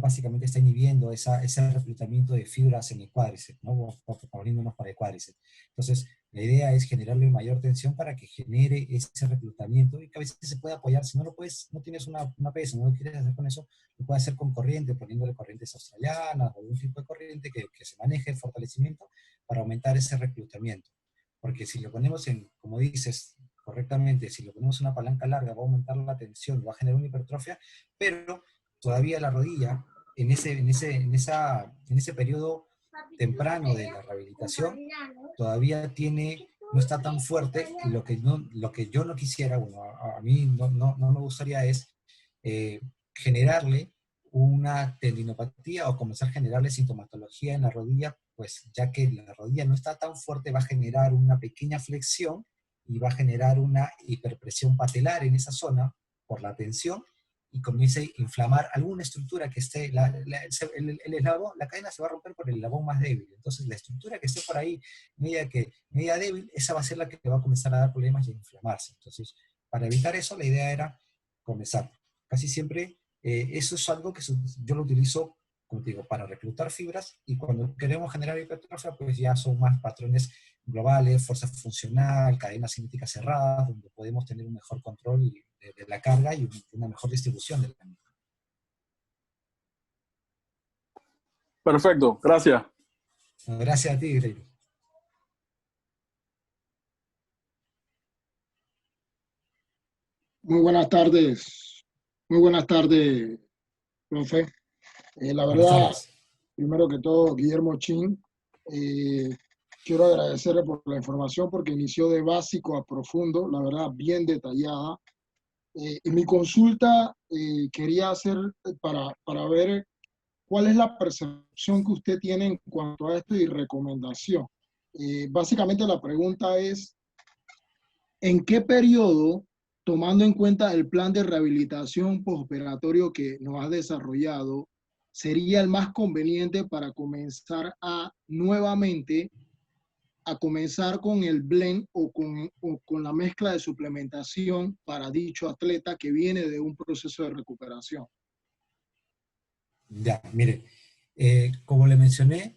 básicamente está inhibiendo ese reclutamiento de fibras en el cuádriceps, ¿no? Poniéndonos para el cuádriceps. Entonces, la idea es generarle mayor tensión para que genere ese reclutamiento y que a veces se puede apoyar. Si no tienes una pesa, no lo quieres hacer con eso, lo puedes hacer con corriente, poniéndole corrientes australianas o algún tipo de corriente que se maneje el fortalecimiento para aumentar ese reclutamiento. Porque si lo ponemos como dices correctamente, si lo ponemos una palanca larga, va a aumentar la tensión, va a generar una hipertrofia, pero todavía la rodilla, en ese periodo temprano de la rehabilitación, todavía no está tan fuerte, y lo que yo no quisiera, bueno, a mí no me gustaría es generarle una tendinopatía o comenzar a generarle sintomatología en la rodilla, pues ya que la rodilla no está tan fuerte, va a generar una pequeña flexión y va a generar una hiperpresión patelar en esa zona por la tensión y comienza a inflamar alguna estructura que esté, el eslabón, la cadena se va a romper por el eslabón más débil. Entonces la estructura que esté por ahí, media débil, esa va a ser la que va a comenzar a dar problemas y a inflamarse. Entonces, para evitar eso, la idea era comenzar. Casi siempre eso es algo que yo lo utilizo, como te digo, para reclutar fibras, y cuando queremos generar hipertrofia, pues ya son más patrones globales, fuerza funcional, cadenas cinéticas cerradas, donde podemos tener un mejor control de la carga y una mejor distribución de la misma. Perfecto, gracias. Gracias a ti, Gregory. Muy buenas tardes. Muy buenas tardes, profe. La verdad, primero que todo, Guillermo Chin, quiero agradecerle por la información porque inició de básico a profundo, la verdad, bien detallada. En mi consulta quería hacer para ver cuál es la percepción que usted tiene en cuanto a esto y recomendación. Básicamente la pregunta es, ¿en qué periodo, tomando en cuenta el plan de rehabilitación postoperatorio que nos ha desarrollado, sería el más conveniente para comenzar nuevamente a comenzar con el blend o con la mezcla de suplementación para dicho atleta que viene de un proceso de recuperación? Ya, mire, como le mencioné,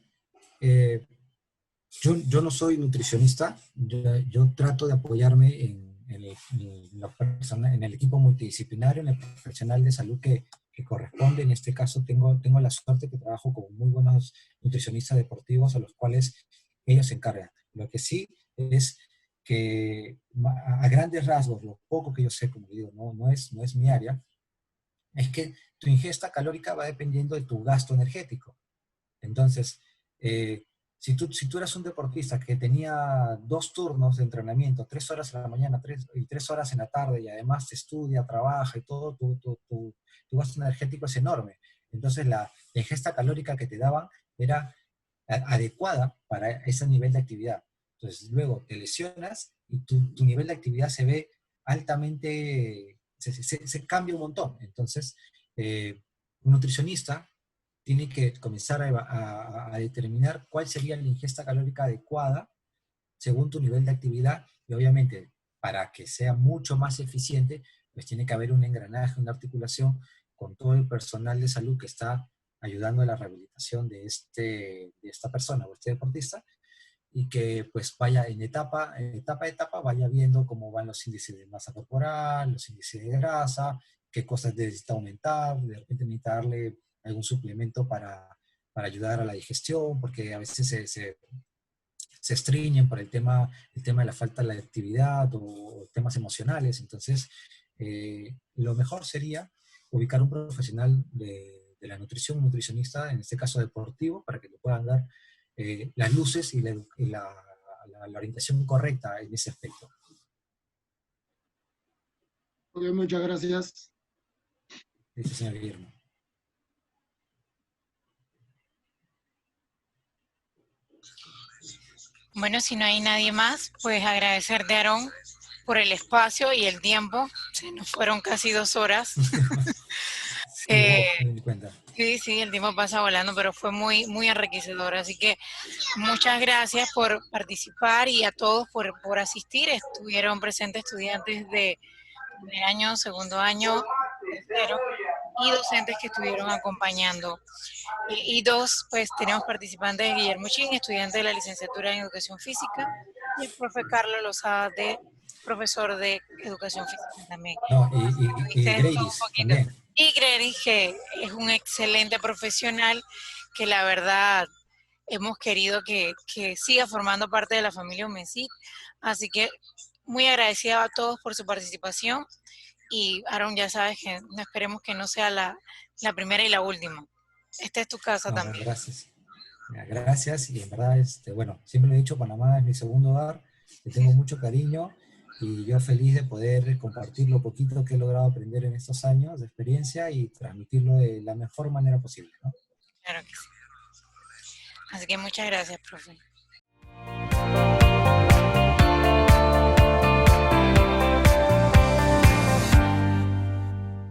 yo no soy nutricionista, yo trato de apoyarme en el equipo multidisciplinario, en el profesional de salud que corresponde. En este caso tengo la suerte que trabajo con muy buenos nutricionistas deportivos a los cuales ellos se encargan. Lo que sí es que a grandes rasgos, lo poco que yo sé, como digo, no es mi área, es que tu ingesta calórica va dependiendo de tu gasto energético. Entonces, Si tú eras un deportista que tenía 2 turnos de entrenamiento, 3 horas en la mañana y 3 horas en la tarde, y además te estudia, trabaja y todo, tu gasto energético es enorme. Entonces la ingesta calórica que te daban era adecuada para ese nivel de actividad. Entonces luego te lesionas y tu nivel de actividad se ve altamente, se cambia un montón. Entonces, un nutricionista tiene que comenzar a determinar cuál sería la ingesta calórica adecuada según tu nivel de actividad, y obviamente para que sea mucho más eficiente, pues tiene que haber un engranaje, una articulación con todo el personal de salud que está ayudando a la rehabilitación de esta persona o este deportista, y que pues vaya en etapa a etapa, vaya viendo cómo van los índices de masa corporal, los índices de grasa, qué cosas necesita aumentar, de repente necesita darle algún suplemento para ayudar a la digestión, porque a veces se estreñen por el tema de la falta de la actividad o temas emocionales. Entonces, lo mejor sería ubicar un profesional de la nutrición, un nutricionista, en este caso deportivo, para que le puedan dar las luces y la orientación correcta en ese aspecto. Ok, muchas gracias. Dice el señor Guillermo. Bueno, si no hay nadie más, pues agradecerte, Aarón, por el espacio y el tiempo. Se nos fueron casi 2 horas. Sí, me di cuenta. Sí, el tiempo pasa volando, pero fue muy, muy enriquecedor. Así que muchas gracias por participar y a todos por asistir. Estuvieron presentes estudiantes de primer año, segundo año, tercero, y docentes que estuvieron acompañando. Y 2, pues tenemos participantes, Guillermo Chin, estudiante de la licenciatura en Educación Física, y el profe Carlos Lozada, profesor de Educación Física también. No, y Gradis también. Y Gradis, que es un excelente profesional, que la verdad hemos querido que siga formando parte de la familia UMESIC. Así que muy agradecida a todos por su participación. Y Aarón, ya sabes que no esperemos que no sea la primera y la última. Esta es tu casa también. Gracias. Gracias, y en verdad, bueno, siempre lo he dicho, Panamá es mi segundo hogar, le tengo mucho cariño, y yo feliz de poder compartir lo poquito que he logrado aprender en estos años de experiencia y transmitirlo de la mejor manera posible, ¿no? Claro que sí. Así que muchas gracias, profe.